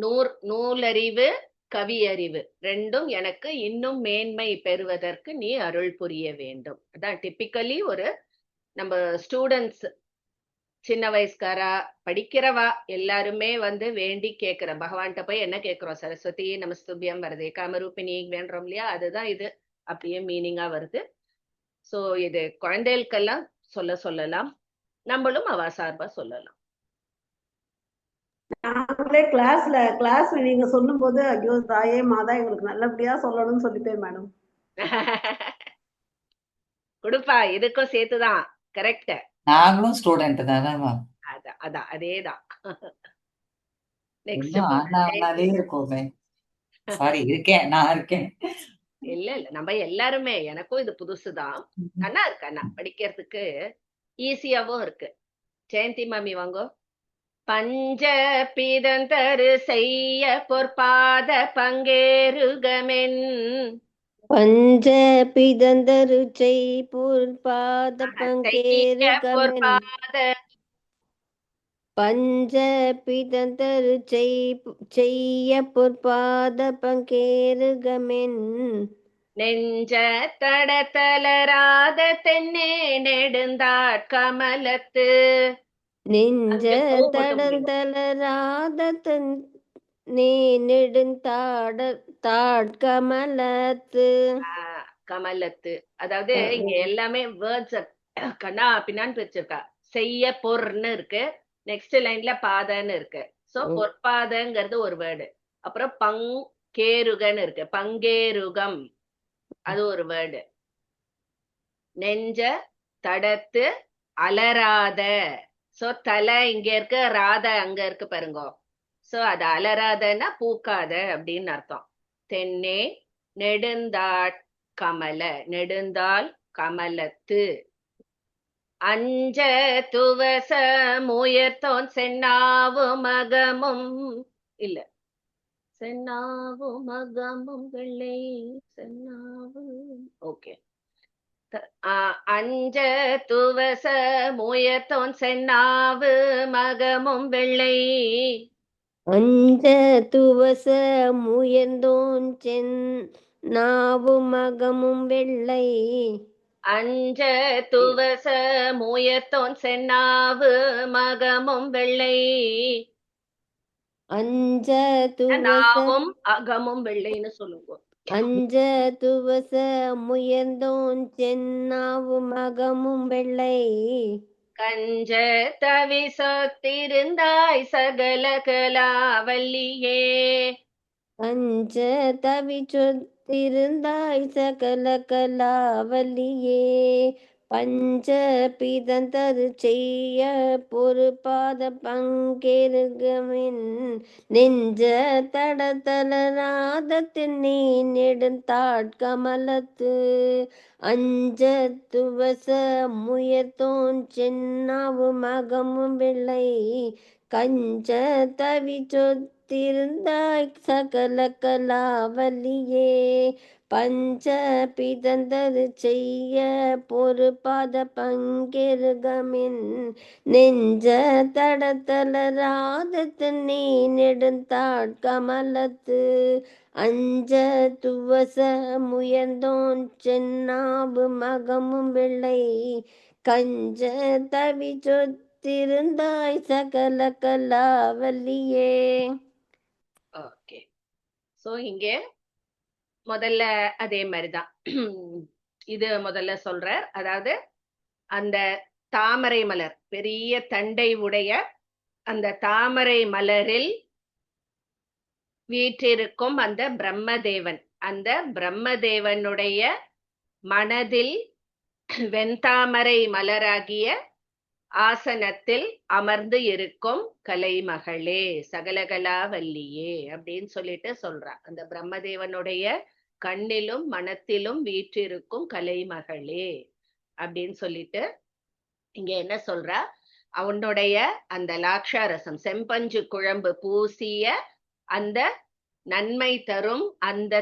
நூலறிவு கவி அறிவு ரெண்டும் எனக்கு இன்னும் மேன்மை பெறுவதற்கு நீ அருள் புரிய வேண்டும். அதான் டிப்பிக்கலி ஒரு நம்ம ஸ்டூடெண்ட்ஸ் சின்ன வயசுக்காரா படிக்கிறவா எல்லாருமே வந்து வேண்டி கேட்கிற பகவான்கிட்ட போய் என்ன கேட்கிறோம், சரஸ்வதி நமஸ்துபியம் வரதே காமரூபிணி வேண்டோம் இல்லையா, அதுதான் இது அப்படியே மீனிங்கா வருது. சோ இது குழந்தைகளுக்கெல்லாம் சொல்லலாம், நம்மளும் அவ சார்பா சொல்லலாம். நாங்களே கிளாஸ்ல நீங்க சொல்லும் போது ஐயோ தாயே மாதா எங்களுக்கு நல்லபடியா சொல்லணும்னு சொல்லிட்டேன் மேடம். கொடுப்பா, இதுக்கும் சேர்த்துதான். கரெக்ட். நாங்களும் ஸ்டூடெண்ட் தானே மேம். அதான் அதேதான். நெக்ஸ்ட் இருக்கோமே. சாரி, நான் இருக்கேன். இல்ல நம்ம எல்லாருமே, எனக்கும் இது புதுசுதான். அண்ணா இருக்கு, அண்ணா படிக்கிறதுக்கு ஈஸியாவும் இருக்கு. ஜெயந்தி மாமி வாங்கோ. பஞ்ச பிதந்தரு செய்ய பொற்பாத பங்கேருகமென் பஞ்ச பிதந்தரு செய் பொற்பாத பங்கேருகமென் பஞ்ச பிதந்தரு செய்ய பொற்பாத பங்கேருகமென் நெஞ்ச தடத்தலராத தென்னே நெடுந்தாட் கமலத்து நெஞ்ச தடந்தலராத நீ நெடுந்தாட்கமலத்து கமலத்து. அதாவது இங்க எல்லாமே வேர்ட்ஸ் கண்ணா பின்னான்னு பிரிச்சிருக்கா. செய்ய பொர்ன்னு இருக்கு, நெக்ஸ்ட் லைன்ல பாதன்னு இருக்கு. சோ பொற்பாதங்கிறது ஒரு வேர்டு. அப்புறம் பங்கேருகன்னு இருக்கு, பங்கேருகம் அது ஒரு வேர்டு. நெஞ்ச தடத்து அலராத, சோ தலை இங்க இருக்கு, ராத அங்க இருக்கு பாருங்க. சோ அது அலராதன்னா பூக்காத அப்படின்னு அர்த்தம். தென்னே நெடுந்தாட் கமல, நெடுந்தாள் கமலத்து. அஞ்ச துவச முயர்த்தோன் சென்னாவு மகமும் இல்ல சென்னாவும் மகமும் வெள்ளை சென்னாவு. ஓகே. அஞ்ச துவச முயத்தோன் சென்னாவு மகமும் வெள்ளை. அஞ்ச துவச முயந்தோன் நாவு மகமும் வெள்ளை. அஞ்ச துவச முயத்தோன் சென்னாவு மகமும் வெள்ளை. அஞ்ச துவச நாவும் அகமும் வெள்ளைன்னு சொல்லுங்க. அஞ்ச துவச முயந்தோன் நாவு மகமும் வெள்ளை. கஞ்ச தவி சொத்திருந்தாய் சகல கலாவல்லியே. கஞ்ச தவி சொத்திருந்தாய் சகல கலாவல்லியே. பஞ்ச பிதந்தரு செய்ய பொறுப்பாத பங்கேருகமின் நெஞ்ச தடதலராதத்தின் நீ நெடுந்தாட்கமலத்து. அஞ்ச துவச முயத்தோன் சென்னாவு மகமும் வெள்ளை. கஞ்ச தவி சொத்திருந்தாய் சகல கலாவல்லியே. பஞ்ச பிதந்தரு செய்ய பொறுப்பாத பங்கெருகமின் நெஞ்ச தடதலராதத்து நீ நெடுந்தாட்கமலத்து. அஞ்ச துவச முயந்தோன் சென்னாவு மகமும் வெள்ளை. கஞ்ச தவி சொத்திருந்தாய் சகல கலாவல்லியே. ஓகே. சோ இங்கே முதல்ல அதே மாதிரிதான் இது முதல்ல சொல்றார். அதாவது அந்த தாமரை மலர், பெரிய தண்டை உடைய அந்த தாமரை மலரில் வீற்றிருக்கும் அந்த பிரம்மதேவன், அந்த பிரம்மதேவனுடைய மனதில் வெண்தாமரை மலராகிய ஆசனத்தில் அமர்ந்து இருக்கும் கலைமகளே சகலகலாவல்லியே அப்படின்னு சொல்லிட்டு சொல்றா. அந்த பிரம்மதேவனுடைய கண்ணிலும் மனத்திலும் வீற்றிருக்கும் கலைமகளே அப்படின்னு சொல்லிட்டு இங்க என்ன சொல்றா, அவனுடைய அந்த லாக்ஷாரசம் செம்பஞ்சு குழம்பு பூசிய அந்த நன்மை தரும் அந்த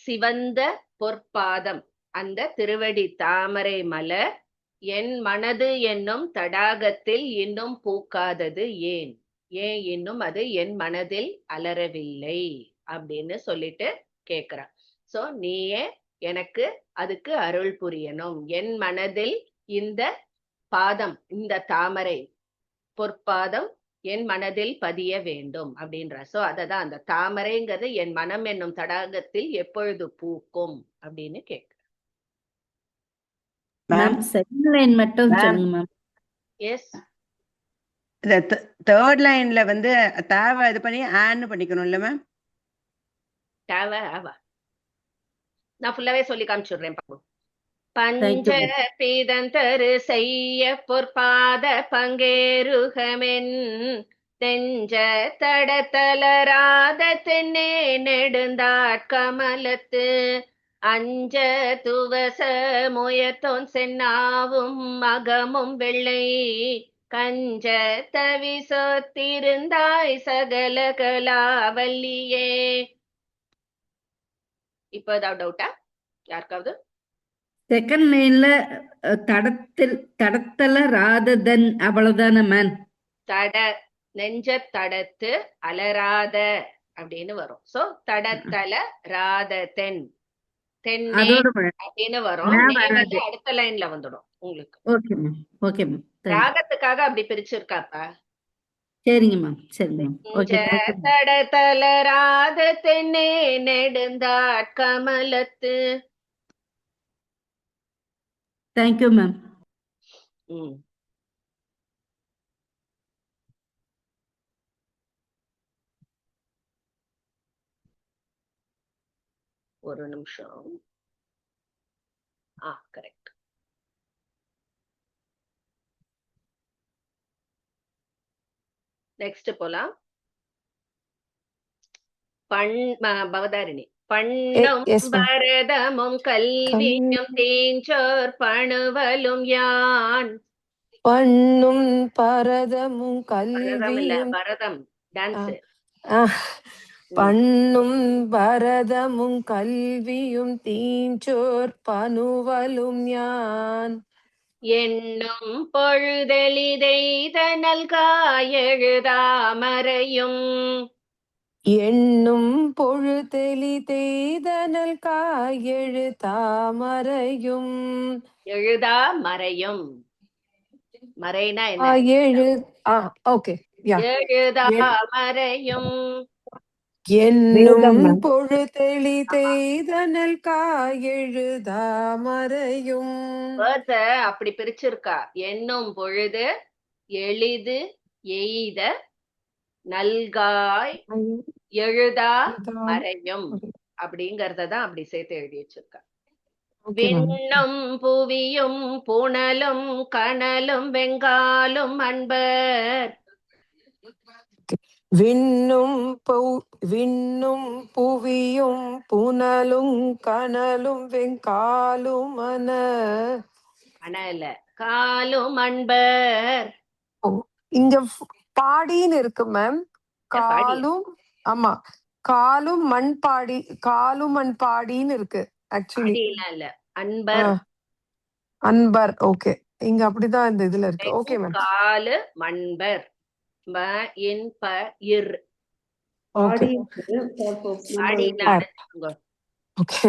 சிவந்த பொற்பாதம், அந்த திருவடி தாமரை மலர் என் மனது என்னும் தடாகத்தில் இன்னும் பூக்காதது ஏன், ஏன் இன்னும் அது என் மனதில் அலரவில்லை அப்படின்னு சொல்லிட்டு கேக்குறான். சோ நீயே எனக்கு அதுக்கு அருள் புரியணும், என் மனதில் இந்த பாதம், இந்த தாமரை பொற்பாதம் என் மனதில் பதிய வேண்டும் அப்படின்ற. சோ அததான் அந்த தாமரைங்கிறது என் மனம் என்னும் தடாகத்தில் எப்பொழுது பூக்கும் அப்படின்னு கேட்க. மேம் செகண்ட் லைன் மட்டும் சொல்லுங்க மேம். எஸ், இந்த தேர்ட் லைன்ல வந்து தேவை இது பண்ணி ஆன்னு பண்ணிக்கணும் இல்ல மேம்? தேவை ஆவா, நான் ஃபுல்லாவே சொல்லி காமிச்சுடுறேன் பாப்போம். Thank பஞ்ச you, ma'am. பீதந்தரு செய்ய பொற்பாத பங்கேருகமென் தெஞ்ச தடதலராத தென்னே நெடுந்தாட்கமலத்து. அஞ்ச துவச முயத்தோன் சென்னாவும் மகமும் வெள்ளை. கஞ்ச தவி சொத்திருந்தாய் சகல கலாவல்லியே. இப்ப ஏதாவது டவுட்டா யாருக்காவது? செகண்ட் லைன்ல தடத்தல ராததன் அவ்வளவுதானே மேம்? தட நெஞ்ச தடத்து அலராத அப்படின்னு வரும். சோ தடத்தல ராததென் தென்னே அதோட அப்படின்னு வரும். வந்து அடுத்த லைன்ல வந்துடும் உங்களுக்கு. Okay ma'am, okay ma'am. ராகத்துக்காக அப்படி பிரிச்சிருக்காப்பா. சரிங்க மேம், சரிங்க மேம். ஓகே, தடத்தல ராத தென்னே நெடுந்தாட்கமலத்து. Thank you ma'am. ஒரு நிமிஷம். கரெக்ட். நெக்ஸ்ட் போலாம். பவதாரிணி. பண்ணும் பரதமும் கல்வியும் தேஞ்சோர் பணுவலும் யான். பண்ணும் பரதமும் கல்வியும் பரதம் டான்ஸ். பண்ணும் பரதமும் கல்வியும் தீஞ்சோர் பனுவலும் யான் எண்ணும் பொழுதெளிதெய்த நல்காயெழுதாமறையும் எண்ணும் பொழுதெளி தேய்தனல் காயெழு தாமரையும் எழுதா மறையும். மறைனா என்ன? எழு ஓகே யா எழுதா மறையும். என்னும் பொழுதெளி தேய்தனல் காயெழு தாமரையும் அப்படி பிரிச்சிருக்கா. என்னும் பொழுது எளிது எய்த நல்காய் எழுதா மறையும் அப்படிங்கறதான் அப்படி சேர்த்து எழுதி வச்சிருக்கா. விண்ணும் புவியும் புனலும் கனலும் வெங்காலும் அன்பர். விண்ணும் புவியும் புனலும் கனலும் வெங்காலும் இல்ல காலும் அன்பர். இங்க பாடின்னு இருக்கு மேம். காலும் ஆமா காலும் மண்பாடி இருக்கு ஆக்சுவலி. இல்ல அன்பர் அன்பர். ஓகே இங்க அப்படிதான் இந்த இதுல இருக்கு. Okay ma'am. காலு மண்பர் இர். Okay okay.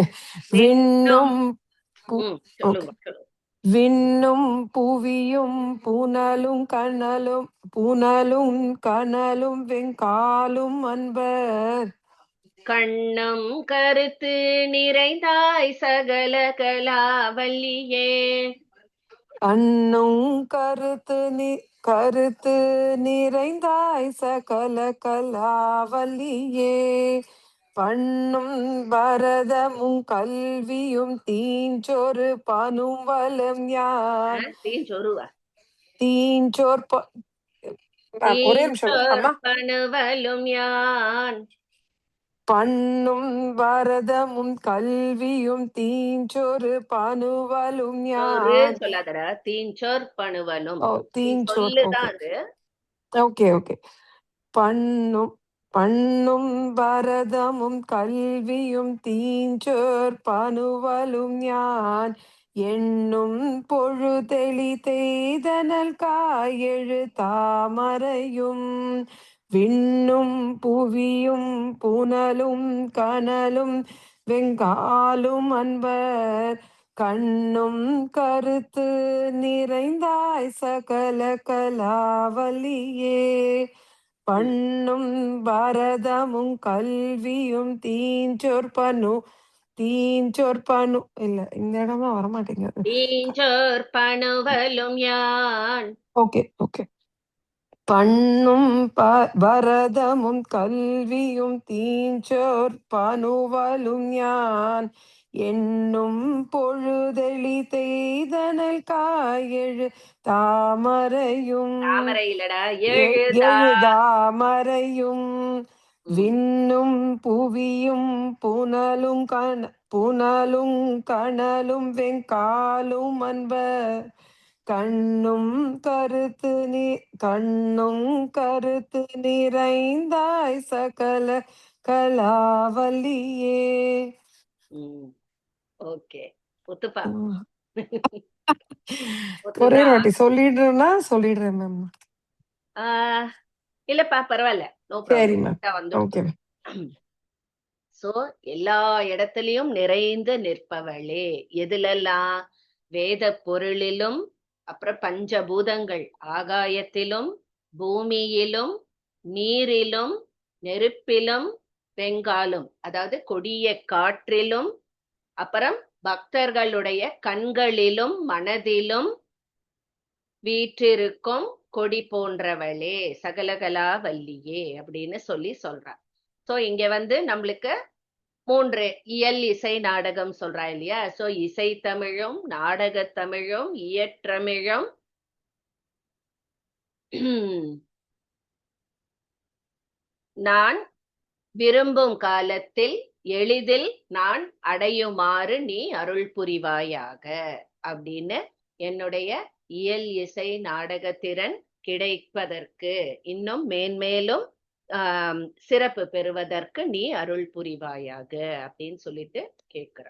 விண்ணும் புவியும் புனலும் கனலும் வெங்காலும் அன்பர். கண்ணம் கருத்து நிறைந்தாய் சகல கலாவல்லியே. அன்னும் கருத்து நிறைந்தாய் சகல கலாவல்லியே. பண்ணும் பரதமும் கல்வியும் தீஞ்சொரு பனுவலம் யான். தீஞ்சோர் ஒரே நிமிஷம். பனுவலும் யான். பண்ணும் பரதமும் கல்வியும் தீஞ்சொரு பனுவலும் யான். சொல்லாதடா, தீஞ்சோர் பனுவலும். Okay okay. பண்ணும் பரதமும் கல்வியும் தீஞ்சோர் பனுவலும் யான். எண்ணும் பொழுதெளி தேய்தனல் காயெழு தாமரையும். விண்ணும் புவியும் புனலும் கனலும் வெங்காலும் அன்பர். கண்ணும் கருத்து நிறைந்தாய் சகல கலாவல்லியே. பண்ணும் பரதமும் கல்வியும் தீஞ்சொர் பனு இல்ல இந்த இடமா வரமாட்டேங்குது. தீஞ்சோர் பனுவலும் யான். Okay okay. பண்ணும் பரதமும் கல்வியும் தீஞ்சோர் பனுவலும் யான். என்னும் பொழுதெளி தேய்தனல் காயெழு தாமரையும். எழுதாமரையும். விண்ணும் புவியும் புனலும் கனலும் வெங்காலும் அன்பர். கண்ணும் கருத்து நிறைந்தாய் சகல கலாவல்லியே. ஓகே ஒத்துப்பா. ஒரே வாட்டி சொல்லிடுறேன் மேம். இல்லப்பா பரவாயில்ல. சரி மேம். ஓகே. சோ எல்லா இடத்துலயும் நிறைந்து நிற்பவளே. எதுலெல்லாம்? வேத பொருளிலும், அப்புறம் பஞ்சபூதங்கள் ஆகாயத்திலும் பூமியிலும் நீரிலும் நெருப்பிலும் வெங்காலும், அதாவது கொடிய காற்றிலும், அப்புறம் பக்தர்களுடைய கண்களிலும் மனதிலும் வீற்றிருக்கும் கொடி போன்றவளே சகலகலாவல்லியே அப்படின்னு சொல்றார். சோ இங்க நம்மளுக்கு 3 இயல் இசை நாடகம் சொல்றா இல்லையா? சோ இசை தமிழும் நாடகத் தமிழும் இயற்றமிழும் நான் விரும்பும் காலத்தில் எளிதில் நான் அடையுமாறு நீ அருள் புரிவாயாக அப்படின்னு என்னுடைய இயல் இசை நாடகத்திறன் கிடைப்பதற்கு, இன்னும் மேன்மேலும் சிறப்பு பெறுவதற்கு நீ அருள் புரிவாயாக அப்படின்னு சொல்லிட்டு கேக்குற.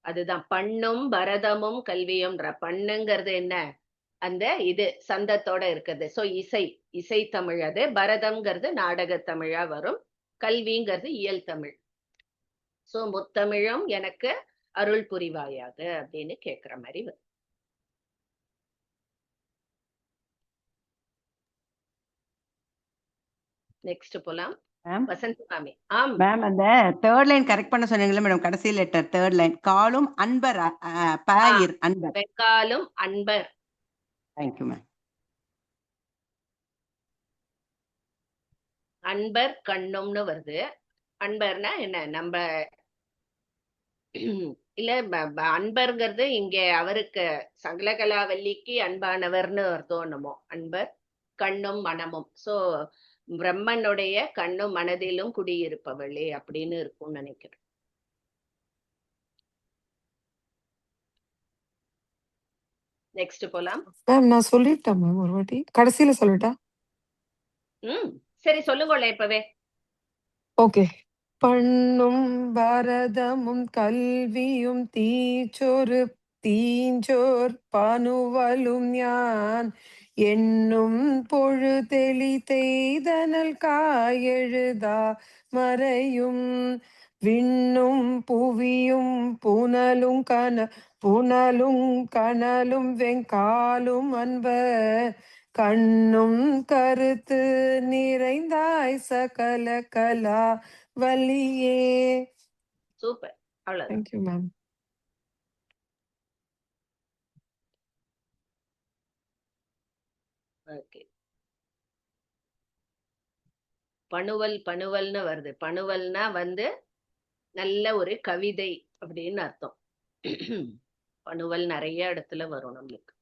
அதுதான் பண்ணும் பரதமும் கல்வியும்ன்ற. பண்ணுங்கிறது என்ன, அந்த இது சந்தத்தோட இருக்குது. சோ இசை தமிழ். அது பரதம்ங்கிறது நாடக தமிழா வரும். கல்விங்கிறது இயல் தமிழ். சோ முத்தமிழும் எனக்கு அருள் புரிவாயாக அப்படின்னு கேக்குற மாதிரி வரும். நெக்ஸ்ட் போலாம். மேம் வசந்தி மாமி. ஆம் மேம் அந்த தேர்ட் லைன் கரெக்ட் பண்ண சொன்னீங்களா மேடம்? கடைசி லெட்டர் தேர்ட் லைன் காலும் அன்பர் பாயிர் அன்பர். வெக்காலும் அன்பர். Thank you ma'am. அன்பர் கண்ணும்னு வருது. அன்பர்னா என்ன, நம்ம இல்ல அன்பர்ங்கிறது இங்க அவருக்கு சகலகலாவல்லிக்கு அன்பானவர்னு அர்த்தம் என்னமோ. அன்பர் கண்ணும் மனமும். சோ பிரம்மனுடைய கண்ணும் மனதிலும் குடியிருப்பவளே அப்படின்னு இருக்கும்னு நினைக்கிறேன். நெக்ஸ்ட் போலாம். மேம் நான் சொல்லிட்டேன் மேம் ஒரு வாட்டி கடைசியில சொல்லிட்டா. சரி சொல்லுங்களே இப்பவே. ஓகே. பண்ணும் பரதமும் கல்வியும் தீஞ்சோர் பனுவலும் ஞான் என்னும் பொழுதெளி தேய்தனல் காயெழுதா மறையும் விண்ணும் புவியும் புனலும் கனலும் வெங்காலும் அன்பர் கண்ணும் கருத்து நிறைந்தாய் சகல கலா வலியே. சூப்பர். அவ்வளவுதான். Thank you ma'am. ஓகே. பணுவல்னு வருது. பணுவல்னா வந்து நல்ல ஒரு கவிதை அப்படின்னு அர்த்தம். பணுவல் நிறைய இடத்துல வரும் நம்மளுக்கு.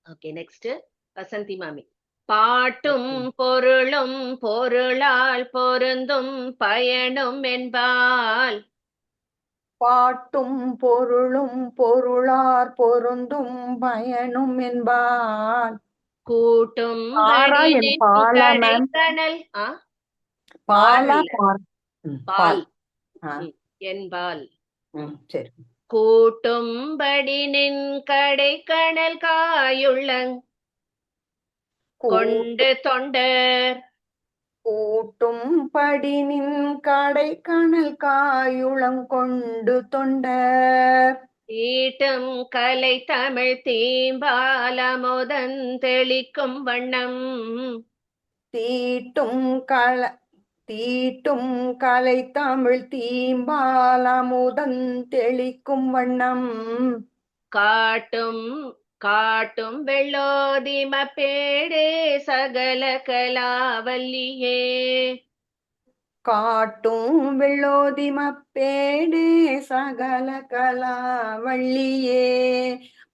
ஓகே நெக்ஸ்ட் வசந்தி மாமி. பாட்டும் பொருளும் பொருளால் பொருந்தும் பயனும் என்பால். பாட்டும் பொருளும் பொருளார் பொருந்தும் பயனும் என்பால். கூட்டும் ஆரா என் பாலா மேம்? கடைக்கணல். பாலா பால் என்பால். சரி. கூட்டும்படி நின் கடைக்கணல் காயுள்ளங் கொண்டு தொண்டர். கூட்டும் படி நின் கடைக்கணல் காயுளங்கொண்டு தொண்டர். ஈட்டும் கலை தமிழ் தீம்பாலமுதன் தெளிக்கும் வண்ணம். தீட்டும் கலை தமிழ் தீம்பாலமுதன் தெளிக்கும் வண்ணம். காட்டும் வெள்ளோதிம பேடே சகல கலாவல்லியே. காட்டும் வெள்ளோதிம பேடே சகல கலாவல்லியே.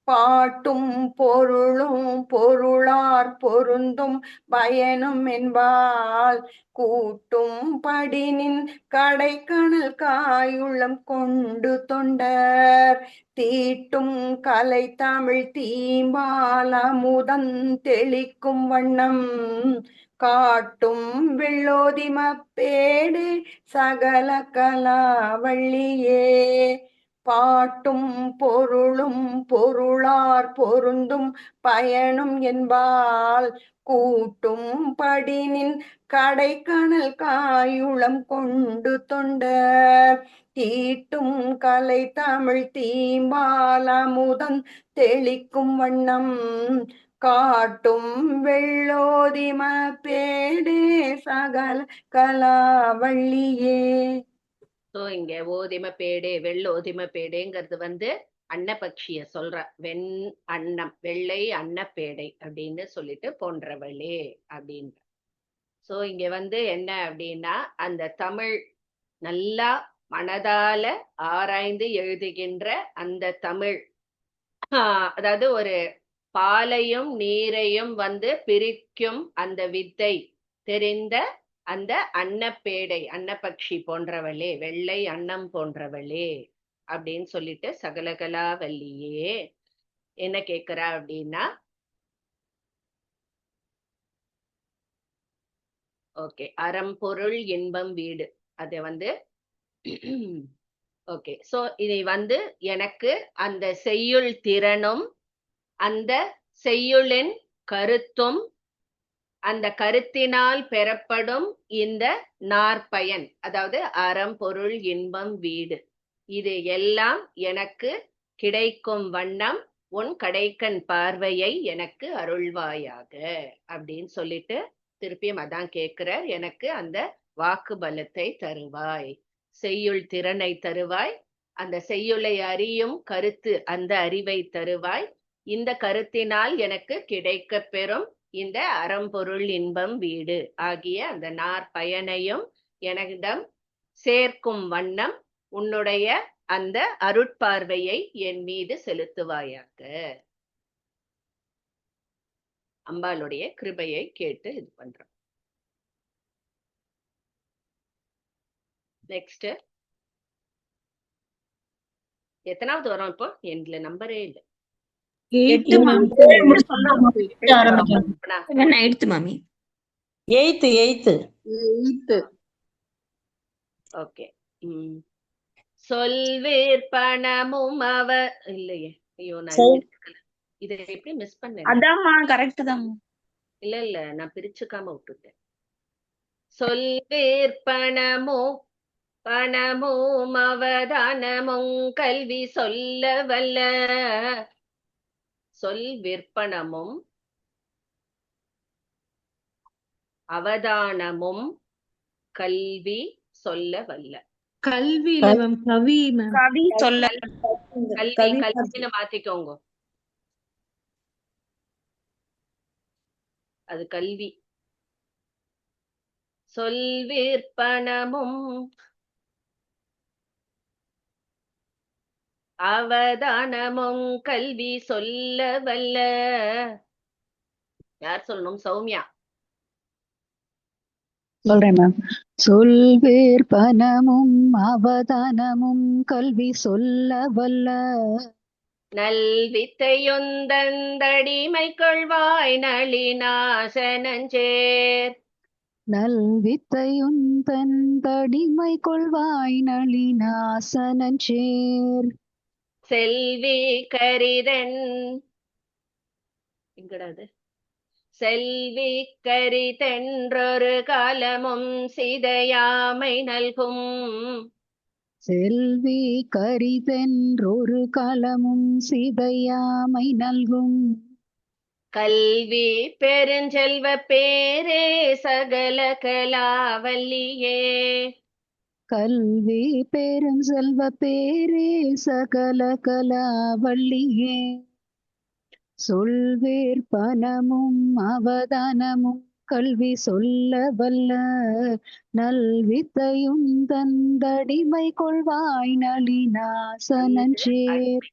பாட்டும் பொருளும் பொருளார் பொருந்தும் பயனும் என்பால். கூட்டும் படினின் கடைக்கணல் காயுள்ளம் கொண்டு தொண்டர். தீட்டும் கலை தமிழ் தீம்பாலமுதன் தெளிக்கும் வண்ணம். காட்டும் வெள்ளோதிம பேடே சகல கலாவல்லியே. பாட்டும் பொருளும் பொருளார் பொருந்தும் பயனும் என்பால். கூட்டும் படினின் கடைக்கணல் காயுளம் கொண்டு தொண்டர். தீட்டும் கலை தமிழ் தீம்பாலமுதன் தெளிக்கும் வண்ணம். காட்டும் வெள்ளோதிம பேடே சகல கலாவல்லியே. சோ இங்க ஓதிம பேடே வெள்ளோதிம பேடேங்கிறது வந்து அன்னபக்ஷிய சொல்ற. வெண் அன்னம் வெள்ளை அன்னப்பேடை அப்படின்னு சொல்லிட்டு போன்றவளே அப்படின்ற. சோ இங்க வந்து என்ன அப்படின்னா அந்த தமிழ் நல்லா மனதால ஆராய்ந்து எழுதுகின்ற அந்த தமிழ், அதாவது ஒரு பாலையும் நீரையும் வந்து பிரிக்கும் அந்த வித்தை தெரிந்த அந்த அன்னப்பேடை அன்னபக்ஷி போன்றவளே வெள்ளை அன்னம் போன்றவளே அப்படின்னு சொல்லிட்டு சகலகலாவல்லியே என்ன கேக்குறா அப்படின்னா, ஓகே, அறம் பொருள் இன்பம் வீடு. அதை வந்து ஓகே. சோ இதை வந்து எனக்கு அந்த செய்யுள் திறனும் அந்த செய்யுளின் கருத்தும் அந்த கருத்தினால் பெறப்படும் இந்த நாற்பயன், அதாவது அறம் பொருள் இன்பம் வீடு, இது எல்லாம் எனக்கு கிடைக்கும் வண்ணம் உன் கடைக்கண் பார்வையை எனக்கு அருள்வாயாக அப்படின்னு சொல்லிட்டு திருப்பியும் அதான் கேட்கிறார். எனக்கு அந்த வாக்கு பலத்தை தருவாய், செய்யுள் திறனை தருவாய், அந்த செய்யுளை அறியும் கருத்து அந்த அறிவை தருவாய், இந்த கருத்தினால் எனக்கு கிடைக்க பெறும் இந்த அறம்பொருள் இன்பம் வீடு ஆகிய அந்த நாற்பயனையும் என்னிடம் சேர்க்கும் வண்ணம் உன்னுடைய அந்த அருட்பார்வையை என் மீது செலுத்துவாயாக. அம்பாளுடைய கிருபையை கேட்டு இது பண்றோம். நெக்ஸ்ட் எத்தனாவது வரும் இப்போ? என்ல நம்பரே இல்லை. 8 மேம். 8th மாமி. 8th. ஓகே. சொல்விற்பனமும் அவ இல்லையே. ஐயோ நான் இதை எப்படி மிஸ் பண்ணேன்? அதாம்மா கரெக்ட் தான். இல்ல நான் பிரிச்சுக்காம விட்டுட்டேன். சொல்விற்பனமும் பணமும் அவதானமும் கல்வி சொல்ல வல்ல. சொல் விற்பனமும் அவதானமும் கல்வி சொல்ல வல்ல. கல்வி இல்ல மேம், கவி மேம். கவி சொல்ல கல்வின்னு மாத்திக்கோங்க, அது கல்வி. சொல் விற்பனமும் அவதானமும் கல்வி சொல்ல வல்ல. யார் சொல்லணும்? சௌமியா சொல்றேன் மேம். சொல்வேற்பனமும் அவதானமும் கல்வி சொல்ல வல்ல. நல்வித்தையுந்தடிமை கொள்வாய் நளினாசனஞ்சேர். நல்வித்தையுந்தடிமை கொள்வாய் நளினாசனஞ்சேர். செல்வி கரிதன் எங்கடாது? செல்வி கரிதென்றொரு காலமும் சிதையாமை நல்கும். செல்வி கரிதென்றொரு காலமும் சிதையாமை நல்கும். கல்வி பெருஞ்செல்வ பேரே சகல கலாவல்லியே. கல்வி பெரும் செல்வ பேரே சகல கலாவல்லியே. சொல்வேற்பனமும் அவதானமும் கல்வி சொல்ல வல்ல. நல்வித்தையும் தந்தடிமை கொள்வாய் நளினாசனஞ்சேர்.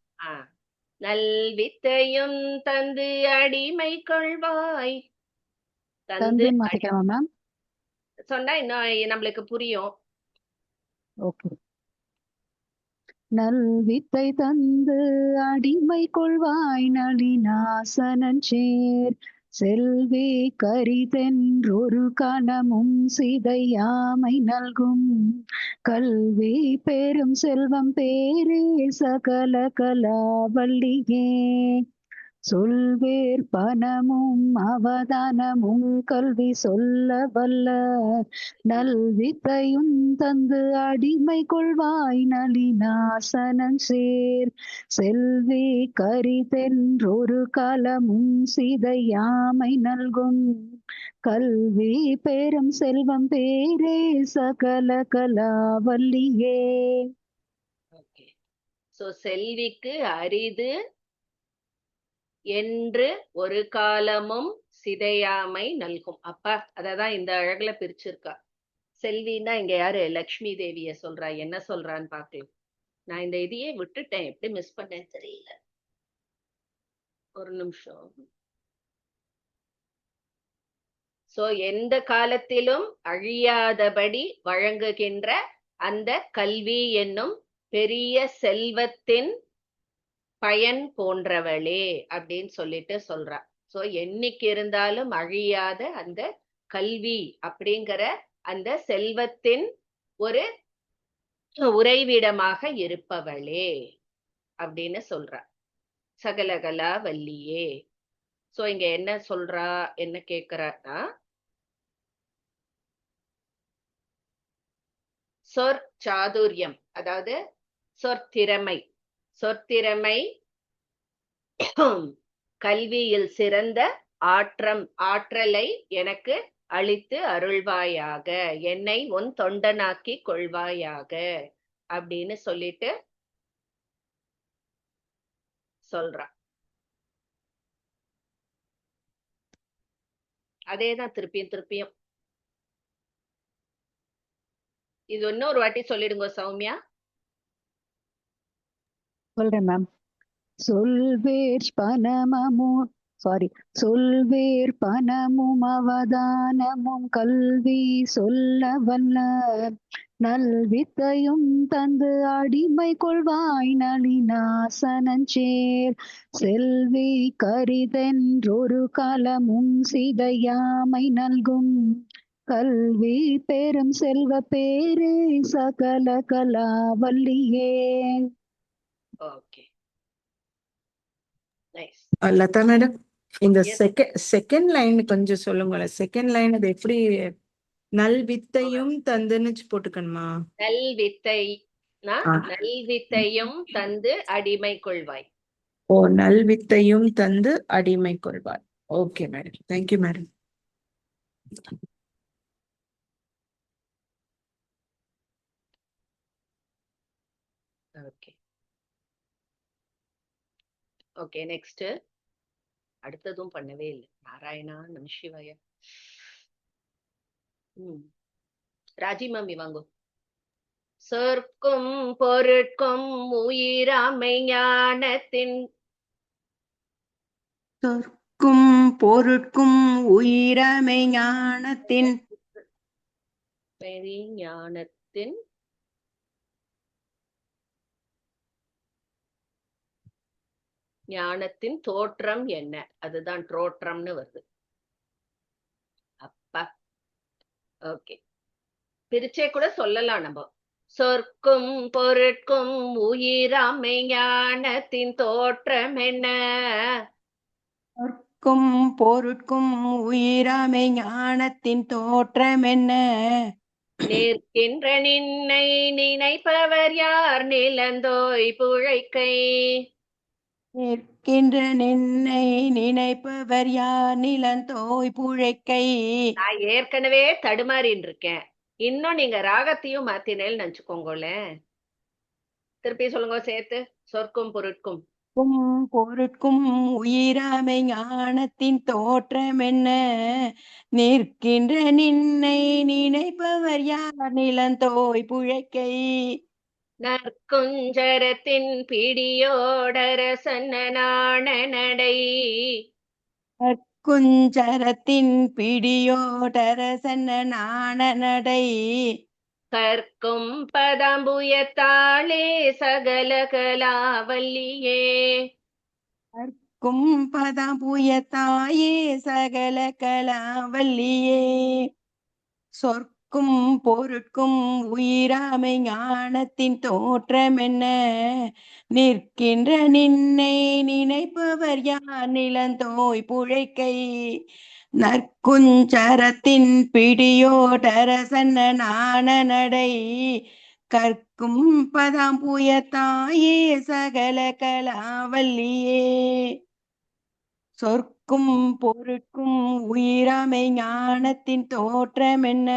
நல்வித்தையும் தந்து அடிமை கொள்வாய். தந்து மாத்திக்கலாமா மேம்? சொன்னா இன்னும் நம்மளுக்கு புரியும். ஓகே. நல்வித்தை தந்து அடிமை கொள்வாய் நளினாசனஞ்சேர். செல்வி கரிதென்றொரு கணமும் சிதையாமை நல்கும். கல்வி பெரும் செல்வம் பேரே சகல கலாவல்லியே. சொல்வேற்பனமும் அவதானமும் கல்வி சொல்ல வல்ல. நல்வித்தையும் தந்து அடிமை கொள்வாய் நளினாசனஞ்சேர். செல்வி கரிதென்றொரு காலமும் சிதையாமை நல்கும். கல்வி பெரும் செல்வம் பேரே சகல கலாவல்லியே. ஓகே. சோ செல்விக்கு அரிது என்று ஒரு காலமும் சிதையாமை நல்கும். அப்பா அததான் இந்த அழகுல பிரிச்சிருக்கா. செல்வின்னா இங்க யாரு? லக்ஷ்மி தேவிய சொல்றா. என்ன சொல்றான்னு பாக்கலாம். நான் இந்த இதையே விட்டுட்டேன், எப்படி மிஸ் பண்ணேன்னு தெரியல. ஒரு நிமிஷம். சோ எந்த காலத்திலும் அழியாதபடி வழங்குகின்ற அந்த கல்வி என்னும் பெரிய செல்வத்தின் பயன் போன்றவளே அப்படின்னு சொல்லிட்டு சொல்றா. சோ என்னைக்கு இருந்தாலும் அழியாத அந்த கல்வி அப்படிங்கிற அந்த செல்வத்தின் ஒரு உறைவிடமாக இருப்பவளே அப்படின்னு சொல்றா. சகலகலா வல்லியே. சோ இங்க என்ன சொல்றா, என்ன கேக்குறான்னா, சொற் சாதுரியம், அதாவது சொற்திறமை. சொற்திறமை கல்வியில் சிறந்த ஆற்றலை எனக்கு அளித்து அருள்வாயாக, என்னை உன் தொண்டனாக்கி கொள்வாயாக அப்படின்னு சொல்லிட்டு சொல்றா. அதேதான் திருப்பியும். இது இன்னொரு வாட்டி சொல்லிடுங்க சௌமியா. சொல்றேன் மேம். சொல்வேர் பணமும் அவதானமும் கல்வி சொல்ல வல்ல நல்வித்தையும் தந்து அடிமை கொள்வாய் நளினாசனஞ்சேர் செல்வி கரிதென்றொரு கலமும் சிதையாமை நல்கும் கல்வி பெரும் செல்வ பேரே சகல கலாவல்லியே. Okay, nice. லதா மேடம், இந்த செகண்ட் லைன் கொஞ்சம் சொல்லுங்களேன். செகண்ட் லைன் அது எப்படி? நல்வித்தையும் தந்துன்னு போட்டுக்கணுமா? நல்வித்தையும் தந்து அடிமை கொள்வாய். ஓ, நல்வித்தையும் தந்து அடிமை கொள்வாய். Okay madam, thank you madam. Okay okay, next. அடுத்ததும் பண்ணவே இல்லை. நாராயணா நமசிவாய. ராஜி மாமி வாங்கோ. சொற்கும் பொருட்கும் உயிராமை ஞானத்தின் சொற்கும் பொருட்கும் உயிராமை ஞானத்தின் ஞானத்தின் ஞானத்தின் தோற்றம் என்ன? அதுதான் தோற்றம்னு வருது. அப்பா, ஓகே, பிரிச்சே கூட சொல்லலாம் நம்ம. சொற்கும் பொருட்கும் உயிராமை ஞானத்தின் தோற்றம் என்ன? சொற்கும் பொருட்கும் உயிராமை ஞானத்தின் தோற்றம் என்ன? நிற்கின்ற நின்னை நினைப்பவர் யார் நிலந்தோய் புழைக்கை? நிற்கின்ற நின்னை நினைப்பவர் யார் நிலந்தோய் புழைக்கை? நான் ஏற்கனவே தடுமாறின்னு இருக்கேன், இன்னும் நீங்க ராகத்தையும் மாத்தினேன்னு நினைச்சுக்கோங்களேன். திருப்பி சொல்லுங்க சேர்த்து. சொற்கும் பொருட்கும் பொருட்கும் உயிராமை ஞானத்தின் தோற்றம் என்ன? நிற்கின்ற நின்னை நினைப்பவர் யார் நிலந்தோய் புழைக்கை? நற்குஞ்சரத்தின் பிடியோடரசன்ன நாண நடை. நற்குஞ்சரத்தின் பிடியோடரசன்ன நாண நடை. கற்கும் பதாம்புயத்தாளே சகல கலாவல்லியே. கற்கும் பதாம்புயத்தாயே சகல கலாவல்லியே. சொற்கும் பொருட்கும் உயிராமை ஞானத்தின் தோற்றம் என்ன? நிற்கின்ற நின்னை நினைப்பவர் யார் நிலந்தோய் புழைக்கை? நற்குஞ்சரத்தின் பிடியோடரசன்ன நாண நடை. கற்கும் பதாம்புயத்தாயே சகல கலாவல்லியே. சொற்கும் பொருட்கும் உயிராமை ஞானத்தின் தோற்றம் என்ன?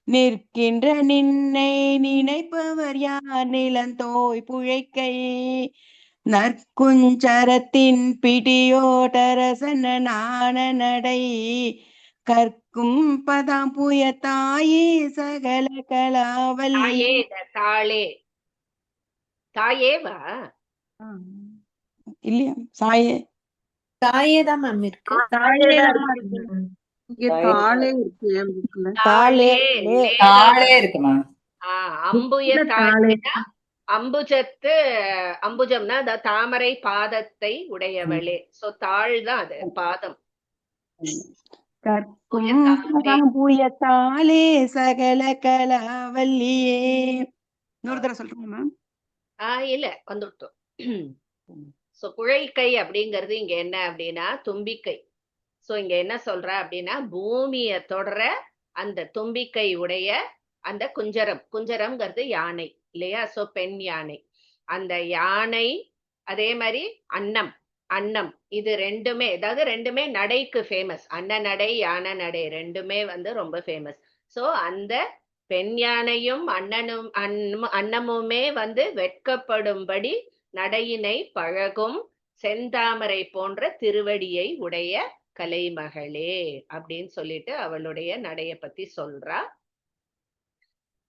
நிற்கின்ற நின்னை நினைப்பவர் யார் நிலந்தோய் புழைக்கை? நற்குஞ்சரத்தின் பிடியோடரசன்ன நாண நடை. கற்கும் பதாம்புயத்தாயே சகல கலாவல்லியே. தாளே தாயேவா இல்லையா? சாயே தாயேதான் மேம் இருக்கு. தாளே இருக்கு மேம். அம்புய தாளேனா அம்புஜத்து, அம்புஜம்னா அந்த தாமரை பாதத்தை உடையவளே. சோ தாள் தான் அது, பாதம். கற்கும் புயத்தாலே சகல கலாவல்லியே. இன்னொரு தடவை சொல்றேன் மேம். இல்ல வந்துட்டோம். சோ குழைக்கை அப்படிங்கிறது இங்க என்ன அப்படின்னா தும்பிக்கை. சோ இங்க என்ன சொல்ற அப்படின்னா பூமிய தொடர அந்த தும்பிக்கை உடைய அந்த குஞ்சரம்ங்கிறது யானை இல்லையா? சோ பெண் யானை. அந்த யானை அதே மாதிரி அன்னம் இது ரெண்டுமே, அதாவது ரெண்டுமே நடைக்கு ஃபேமஸ். அன்ன நடை யானை நடை ரெண்டுமே வந்து ரொம்ப ஃபேமஸ். சோ அந்த பெண் யானையும் அன்னமுமே வந்து வெட்கப்படும்படி நடையினை பழகும் செந்தாமரை போன்ற திருவடியை உடைய கலைமகளே அப்படின்னு சொல்லிட்டு அவளுடைய நடைய பத்தி சொல்றா.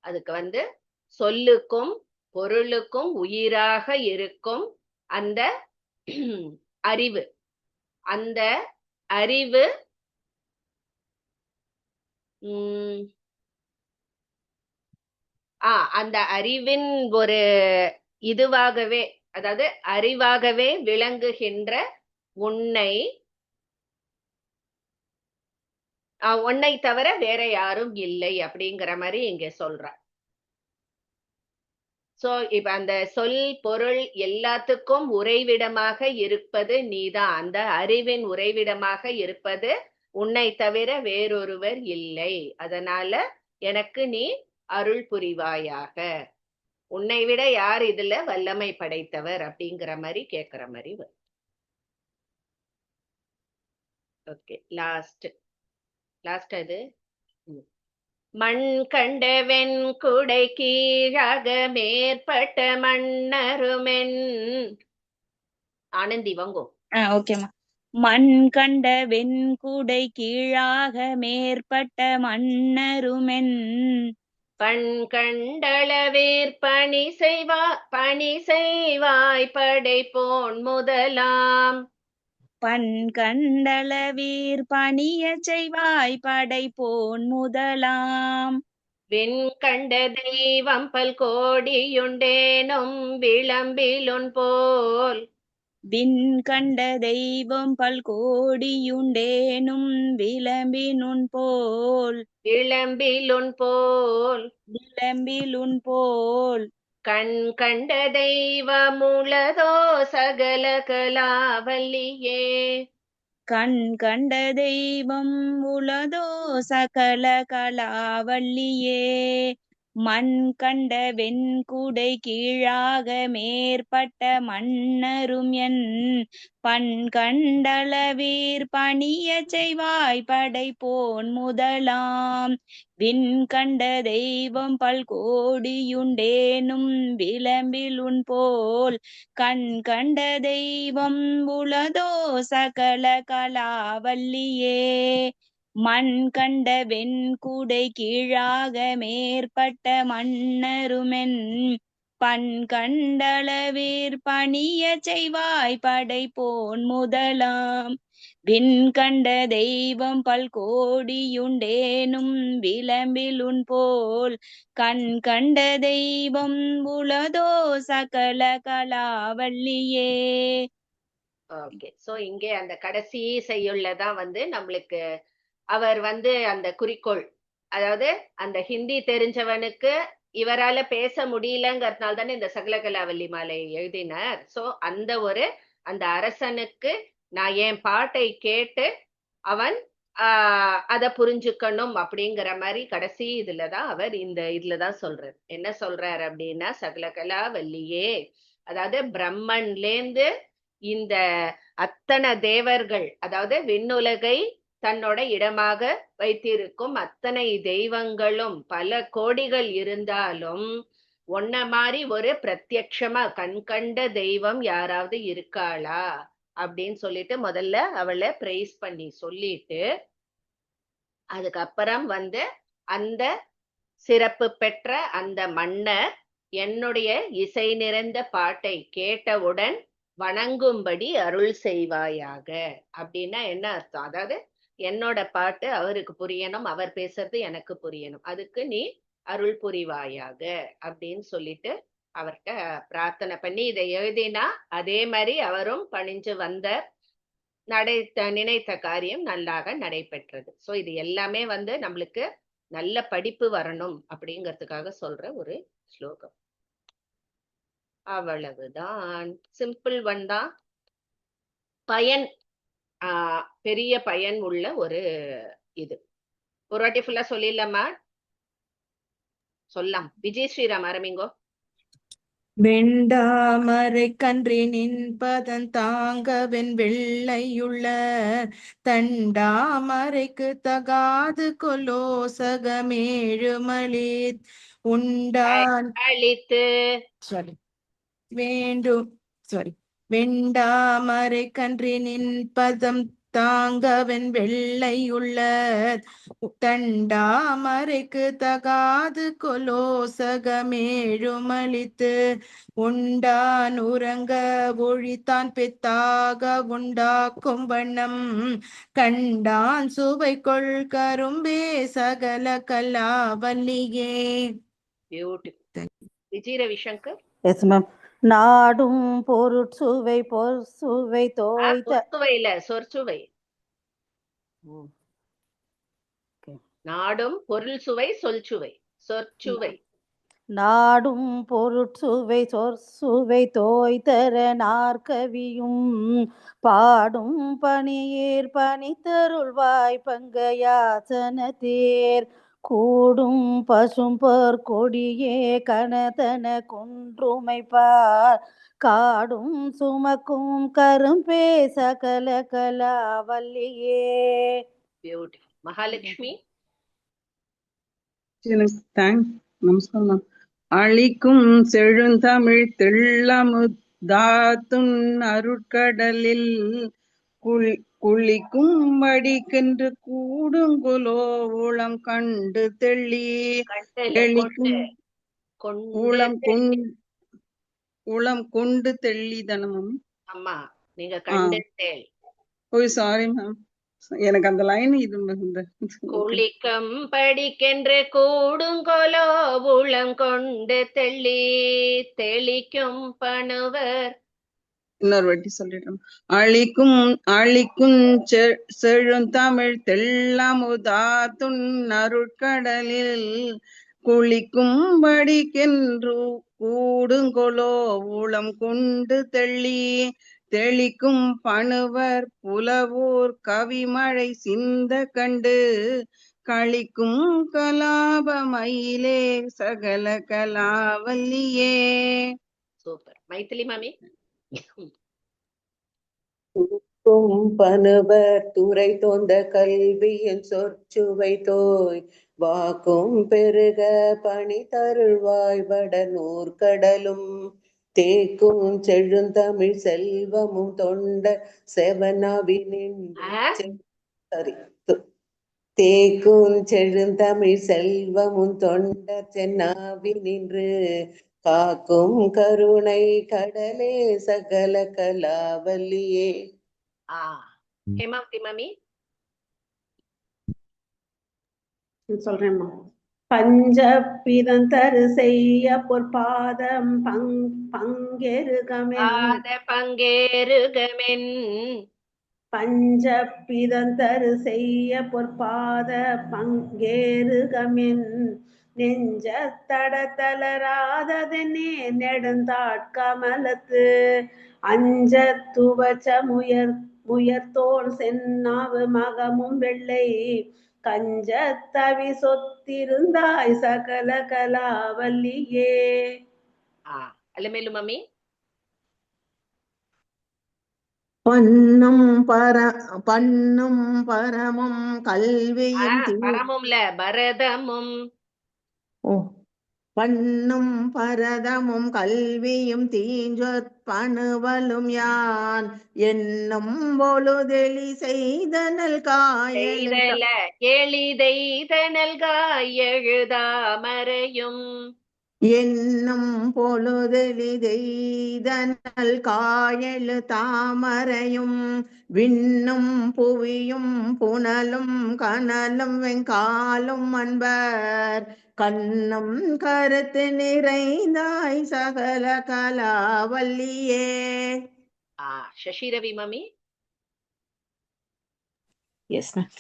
அதுக்கு வந்து சொல்லுக்கும் பொருளுக்கும் உயிராக இருக்கும் அந்த அறிவு. அந்த அறிவு அந்த அறிவின் ஒரு இதுவாகவே, அதாவது அறிவாகவே விளங்குகின்ற உன்னை தவிர வேற யாரும் இல்லை அப்படிங்கிற மாதிரி இங்க சொல்ற. சோ இப்ப அந்த சொல் பொருள் எல்லாத்துக்கும் உறைவிடமாக இருப்பது நீதான். அந்த அறிவின் உறைவிடமாக இருப்பது உன்னை தவிர வேறொருவர் இல்லை. அதனால எனக்கு நீ அருள் புரிவாயாக. உன்னை விட யார் இதுல வல்லமை படைத்தவர் அப்படிங்கிற மாதிரி கேக்குற மாதிரி வரும். ஓகே, லாஸ்ட் அது மண் கண்ட வெண்குடை கீழாக மேற்பட்ட மன்னருமென். ஆனந்தி வாங்கோ. ஓகேம்மா. மண் கண்ட வெண்குடை கீழாக மேற்பட்ட மன்னருமென் பண் கண்டளவேற் பணி செய்வாய் படைப்போன் முதலாம். பண் கண்டளவீர் பணிய செய்வாய் படைப்போன் முதலாம். விண் கண்ட தெய்வம் பல்கோடியுண்டேனும் விளம்பிலுன் போல். விண் கண்ட தெய்வம் பல்கோடியுண்டேனும் விளம்பினுன் போல். விளம்பிலுன் போல் கண் கண்ட தெய்வமுளதோ சகல கலாவல்லியே. கண் கண்ட தெய்வம் உளதோ சகல கலாவல்லியே. மண் கண்ட வெண்குடை கீழாக மேற்பட்ட மன்னரும் என் பண் கண்டளவீர் பணிய செய்வாய் படைப்போன் முதலாம். விண் கண்ட தெய்வம் பல்கோடியுண்டேனும் விளம்பிலுன் போல். கண் கண்ட தெய்வம் உளதோ சகல கலாவல்லியே. மண் கண்ட வெண்குடை கீழாக மேற்பட்ட மன்னருமென் பண் கண்டளவீர் பணிய செய்வாய் படைப்போன் முதலாம். விண் கண்ட தெய்வம் பல்கோடியுண்டேனும் விளம்பிலுன் போல். கண் கண்ட தெய்வம் உளதோ சகல கலாவல்லியே. ஓகே, சோ இங்கே அந்த கடைசி செய்யுள்ளதான் வந்து நம்மளுக்கு அவர் வந்து அந்த குறிக்கோள், அதாவது அந்த ஹிந்தி தெரிஞ்சவனுக்கு இவரால பேச முடியலங்கிறதுனால தானே இந்த சகலகலாவல்லி மாலை எழுதினார். சோ அந்த அரசனுக்கு நான் என் பாட்டை கேட்டு அவன் அத புரிஞ்சுக்கணும் அப்படிங்கிற மாதிரி கடைசி இதுலதான் அவர் இந்த இதுலதான் சொல்றார். என்ன சொல்றார் அப்படின்னா சகலகலாவல்லியே, அதாவது பிரம்மன்லேந்து இந்த அத்தனை தேவர்கள், அதாவது விண்ணுலகை தன்னோட இடமாக வைத்திருக்கும் அத்தனை தெய்வங்களும் பல கோடிகள் இருந்தாலும் ஒன்ன மாதிரி ஒரு பிரத்யக்ஷமா கண்கண்ட தெய்வம் யாராவது இருக்காளா அப்படின்னு சொல்லிட்டு முதல்ல அவளை பிரைஸ் பண்ணி சொல்லிட்டு அதுக்கப்புறம் வந்து அந்த சிறப்பு பெற்ற அந்த மன்னர் என்னுடைய இசை நிறைந்த பாட்டை கேட்டவுடன் வணங்கும்படி அருள் செய்வாயாக. அப்படின்னா என்ன அர்த்தம்? அதாவது என்னோட பாட்டு அவருக்கு புரியணும், அவர் பேசுறது எனக்கு புரியணும், அதுக்கு நீ அருள் புரிவாயாக அப்படின்னு சொல்லிட்டு அவர்கிட்ட பிரார்த்தனை பண்ணி இதை எழுதினா அதே மாதிரி அவரும் பணிஞ்சு வந்தார். நினைத்த காரியம் நல்லாக நடைபெற்றது. சோ இது எல்லாமே வந்து நம்மளுக்கு நல்ல படிப்பு வரணும் அப்படிங்கிறதுக்காக சொல்ற ஒரு ஸ்லோகம். அவ்வளவுதான், சிம்பிள் ஒன் தான். பயன் பெரிய பயன் உள்ள ஒரு இது. ஒரு வாட்டி ஃபுல்லா சொல்லிடலாமா? சொல்லலாம். விஜய் ஸ்ரீராம் ஆரம்பிங்கோ. வெண்டாமரை கன்றினின் பதம் தாங்கவென் வெள்ளையுள்ள தண்டாமரைக்கு தகாது கொலோசகமேழுமளி உண்டான் அழித்து வேண்டும் வெண்டாமரை கன்றினின் பதம் தாங்கவன் வெள்ளையுள்ள தண்டாமரைக்கு தகாது கொலோசகமேழுமளித்து உண்டான் உறங்க ஒழித்தான் பெத்தாக உண்டாக்கும் வண்ணம் கண்டான் சுவை கொள் கரும்பே சகல கலாவல்லியே. Beautiful. Vijay Ravishankar. Yes ma'am. நாடும் பொருட்சுவை பொற்சுவை தோய்த்த பொற்சுவையில சொற்சுவை. நாடும் பொருள் சுவை சொல்சுவை சொற்சுவை. நாடும் பொருட்சுவை சொற்சுவை தோய்தர நாற்கவியும் பாடும் பணியேர் பணித்தருள்வாய் பங்கயாசன தேர் கூடும் பசும்பொற் கொடியே கனதன குன்றுமைப்பார் காடும் சுமக்கும் கரும்பே சகல கலாவல்லியே. பியூட்டிஃபுல். மகாலட்சுமி. நமஸ்காரம். அழிக்கும் செழுந்தமிழ் தெள்ளமுதாத்துன் அருட்கடலில் குளிக்கும் வடிக்கென்று கூடுங்குலோ உளம் கண்டு தெள்ளி உளம் கொண்டு தெள்ளிதனமும். அம்மா நீங்க கண்டு தெள். ஓய் சாரி மேம், எனக்கு அந்த லைன் இது. குளிக்கம் படிக்கென்று கூடுங்கொலோ உளம் கொண்டு தெள்ளி தெளிக்கும் பணுவர். இன்னொரு வாட்டி சொல்லிடுறோம். அழிக்கும் செழுந்தமிழ் தெள்ளமுதாத்துன் அருட்கடலில் குளிக்கும் படிக்கென்று கூடுங்கொலோ உளம் கொண்டு தெள்ளி தெளிக்கும் பணுவர் புலவோர் கவிமழை சிந்த கண்டு களிக்கும் கலாபமயிலே சகல கலாவல்லியே. சூப்பர். மைத்திலி மாமி. பணுவர் துறை தோந்த கல்வியின் சொற்சுவை தோய் வாக்கும் பெருக பணி தருள்வாய் வட நூற்கடலும் தேக்கும் செழுந்தமிழ் செல்வமும் தொண்ட செவனாவினின் தேக்கும் செழுந்தமிழ் செல்வமும் தொண்ட சென்னாவி நின்று காக்கும் கருணை கடலே சகல கலாவல்லியே. ஹேமாவதி மாமி. சொல்றேம்மா. பஞ்சப்பிதந்தரு செய்ய பொற்பாதம் பங்கேறுகமென் பஞ்சப்பிதந்தரு செய்ய பொற்பாத பங்கேறுகமென் நெஞ்ச தடத்தளராததென்னே நெடுந்தாட்கமலத்து அஞ்ச துவச்ச முயர்த்தோள் சென்னாவு மகமும் வெள்ளை கஞ்ச தவி சொத்திருந்தாய் சகல கலாவல்லியே. அலமேலு மாமி. பண்ணும் பரமும் கல்வியும் பரமும்ல பரதமும். பண்ணும் பரதமும் கல்வியும் தீஞ்சொற்பணுவலும் யான் என்னும் பொழுதெளி செய்தனல் எளிதெய்தனல் எழுதாமறையும் என்னும் பொழுதெளிதெய்தனல் காயெழு தாமரையும் விண்ணும் புவியும் புனலும் கனலும் வெங்காலும் அன்பர் கண்ணும் கருத்து நிறைந்தாய் சகல கலாவல்லியே. சசிரவி மாமி. Yes ma'am.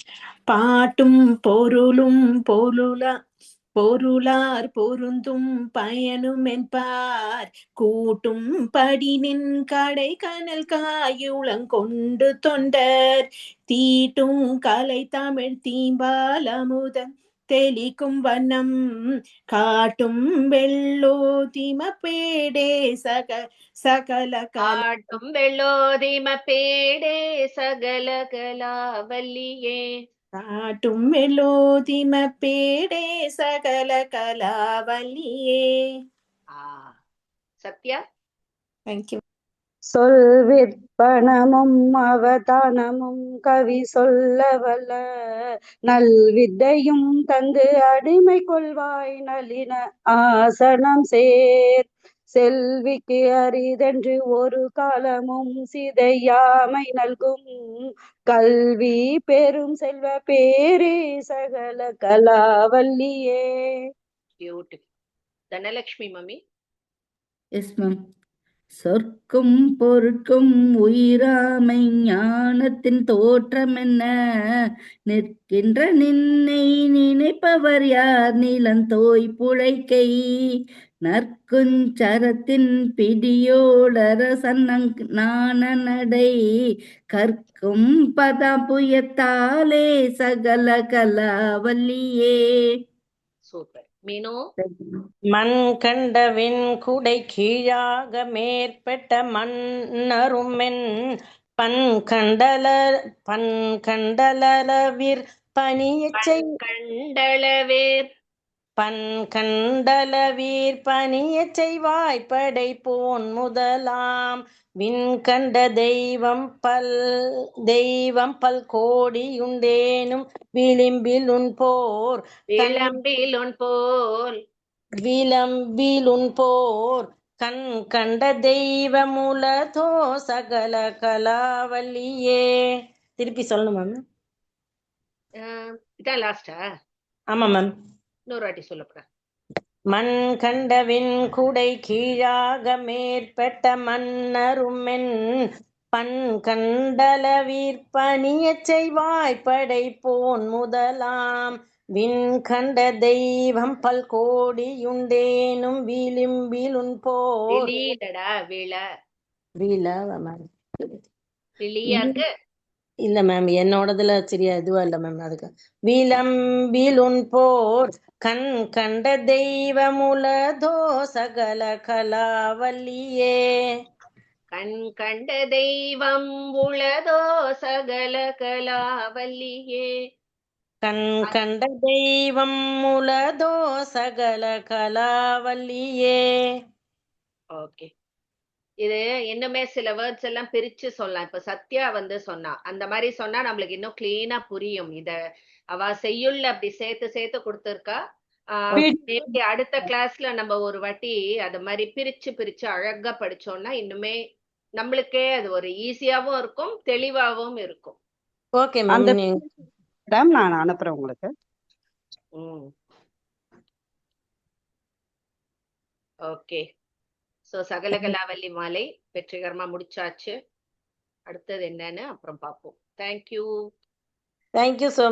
பாட்டும் பொருளும் பொருளார் பொருந்தும் பயனும் என்பார் கூட்டும் படினின் கடை கனல் காயுளங்கொண்டு தொண்டர் தீட்டும் கலை தமிழ் தீம்பால் அமுதம் தெளிக்கும் வண்ணம் காட்டும் வெள்ளோதிம பேடே சகல காட்டும் வெள்ளோதிம பேடே சகல கலாவல்லியே. காட்டும் வெள்ளோதிம பேடே சகல கலாவல்லியே. சத்யா. தேங்க்யூ. சொல்விற்பனமும் அவதானமும் கவி சொல்ல வல்ல நல்வித்தையும் தந்து அடிமை கொள்வாய் நளின ஆசனம் சேர் செல்விக்கு அரிதென்று ஒரு காலமும் சிதையாமை நல்கும் கல்வி பெரும் செல்வ பேரே சகல கலாவல்லியே. Beautiful. Dhanalakshmi mummy. Yes ma'am. சொற்கும் பொருட்கும் உயிராமை ஞானத்தின் தோற்றம் என்ன நிற்கின்ற நின்னை நினைப்பவர் யார் நிலந்தோய் புழைக்கை நற்குஞ்சரத்தின் பிடியோடர நாண நடை கற்கும் பதபுயத்தாலே சகல கலாவல்லியே. சூப்பர். மீனு. மண் கண்டவின் குடை கீழாக மேற்பட்ட மன்னருமென் பன்கண்டலவிற் பணியச் செய்வாய்ப்படை போன் முதலாம் விண்கண்ட தெய்வம் பல் கோடியுண்டேனும் விளிம்பிலுன் போர் கண் கண்ட தெய்வமுலதோ சகல கலாவல்லியே. திருப்பி சொல்லணும் மேம். இதான் லாஸ்டா? ஆமா மேம். இன்னொரு வாட்டி சொல்லப்பட. மண் கண்டவின் குடை கீழாக மேற்பட்ட மன்னருமென் பன்கண்டலவிற் பணியச் செய்வாய்ப்படை போன் முதலாம் விண்கண்ட தெய்வம் பல் கோடியுண்டேனும் விளிம்பிலுன் போர் இல்ல மேம், என்னோடதுல சரியா இதுவா இல்ல மேம். அதுக்கு விளம்பிலுன் போர் கண் கண்ட தெய்வமுலதோ சகல கலாவல்லியே. கண் கண்ட தெய்வம் உளதோ சகல கலாவல்லியே. கண் கண்ட தெய்வம் உளதோ சகல கலாவல்லியே. ஓகே. இது இன்னுமே சில வேர்ட்ஸ் எல்லாம் பிரிச்சு சொல்லலாம். இப்ப சத்யா சொன்னா அந்த மாதிரி சொன்னா நம்மளுக்கு இன்னும் கிளீனா புரியும். இத அவ செய்யுள்ள அப்படி சேர்த்து கொடுத்திருக்கா. அடுத்த கிளாஸ்ல நம்ம ஒரு வாட்டி அத மாதிரி பிரிச்சு அழகா படிச்சோம்னா இன்னுமே நம்மளுக்கே அது ஒரு ஈஸியாவும் இருக்கும், தெளிவாவும் இருக்கும். ஓகே மேம், நான் அனுப்புறேன் உங்களுக்கு. ஓகே. சோ சகல கலாவல்லி மாலை வெற்றிகரமா முடிச்சாச்சு. அடுத்தது என்னன்னு அப்புறம் பார்ப்போம். தேங்க்யூ. Thank you so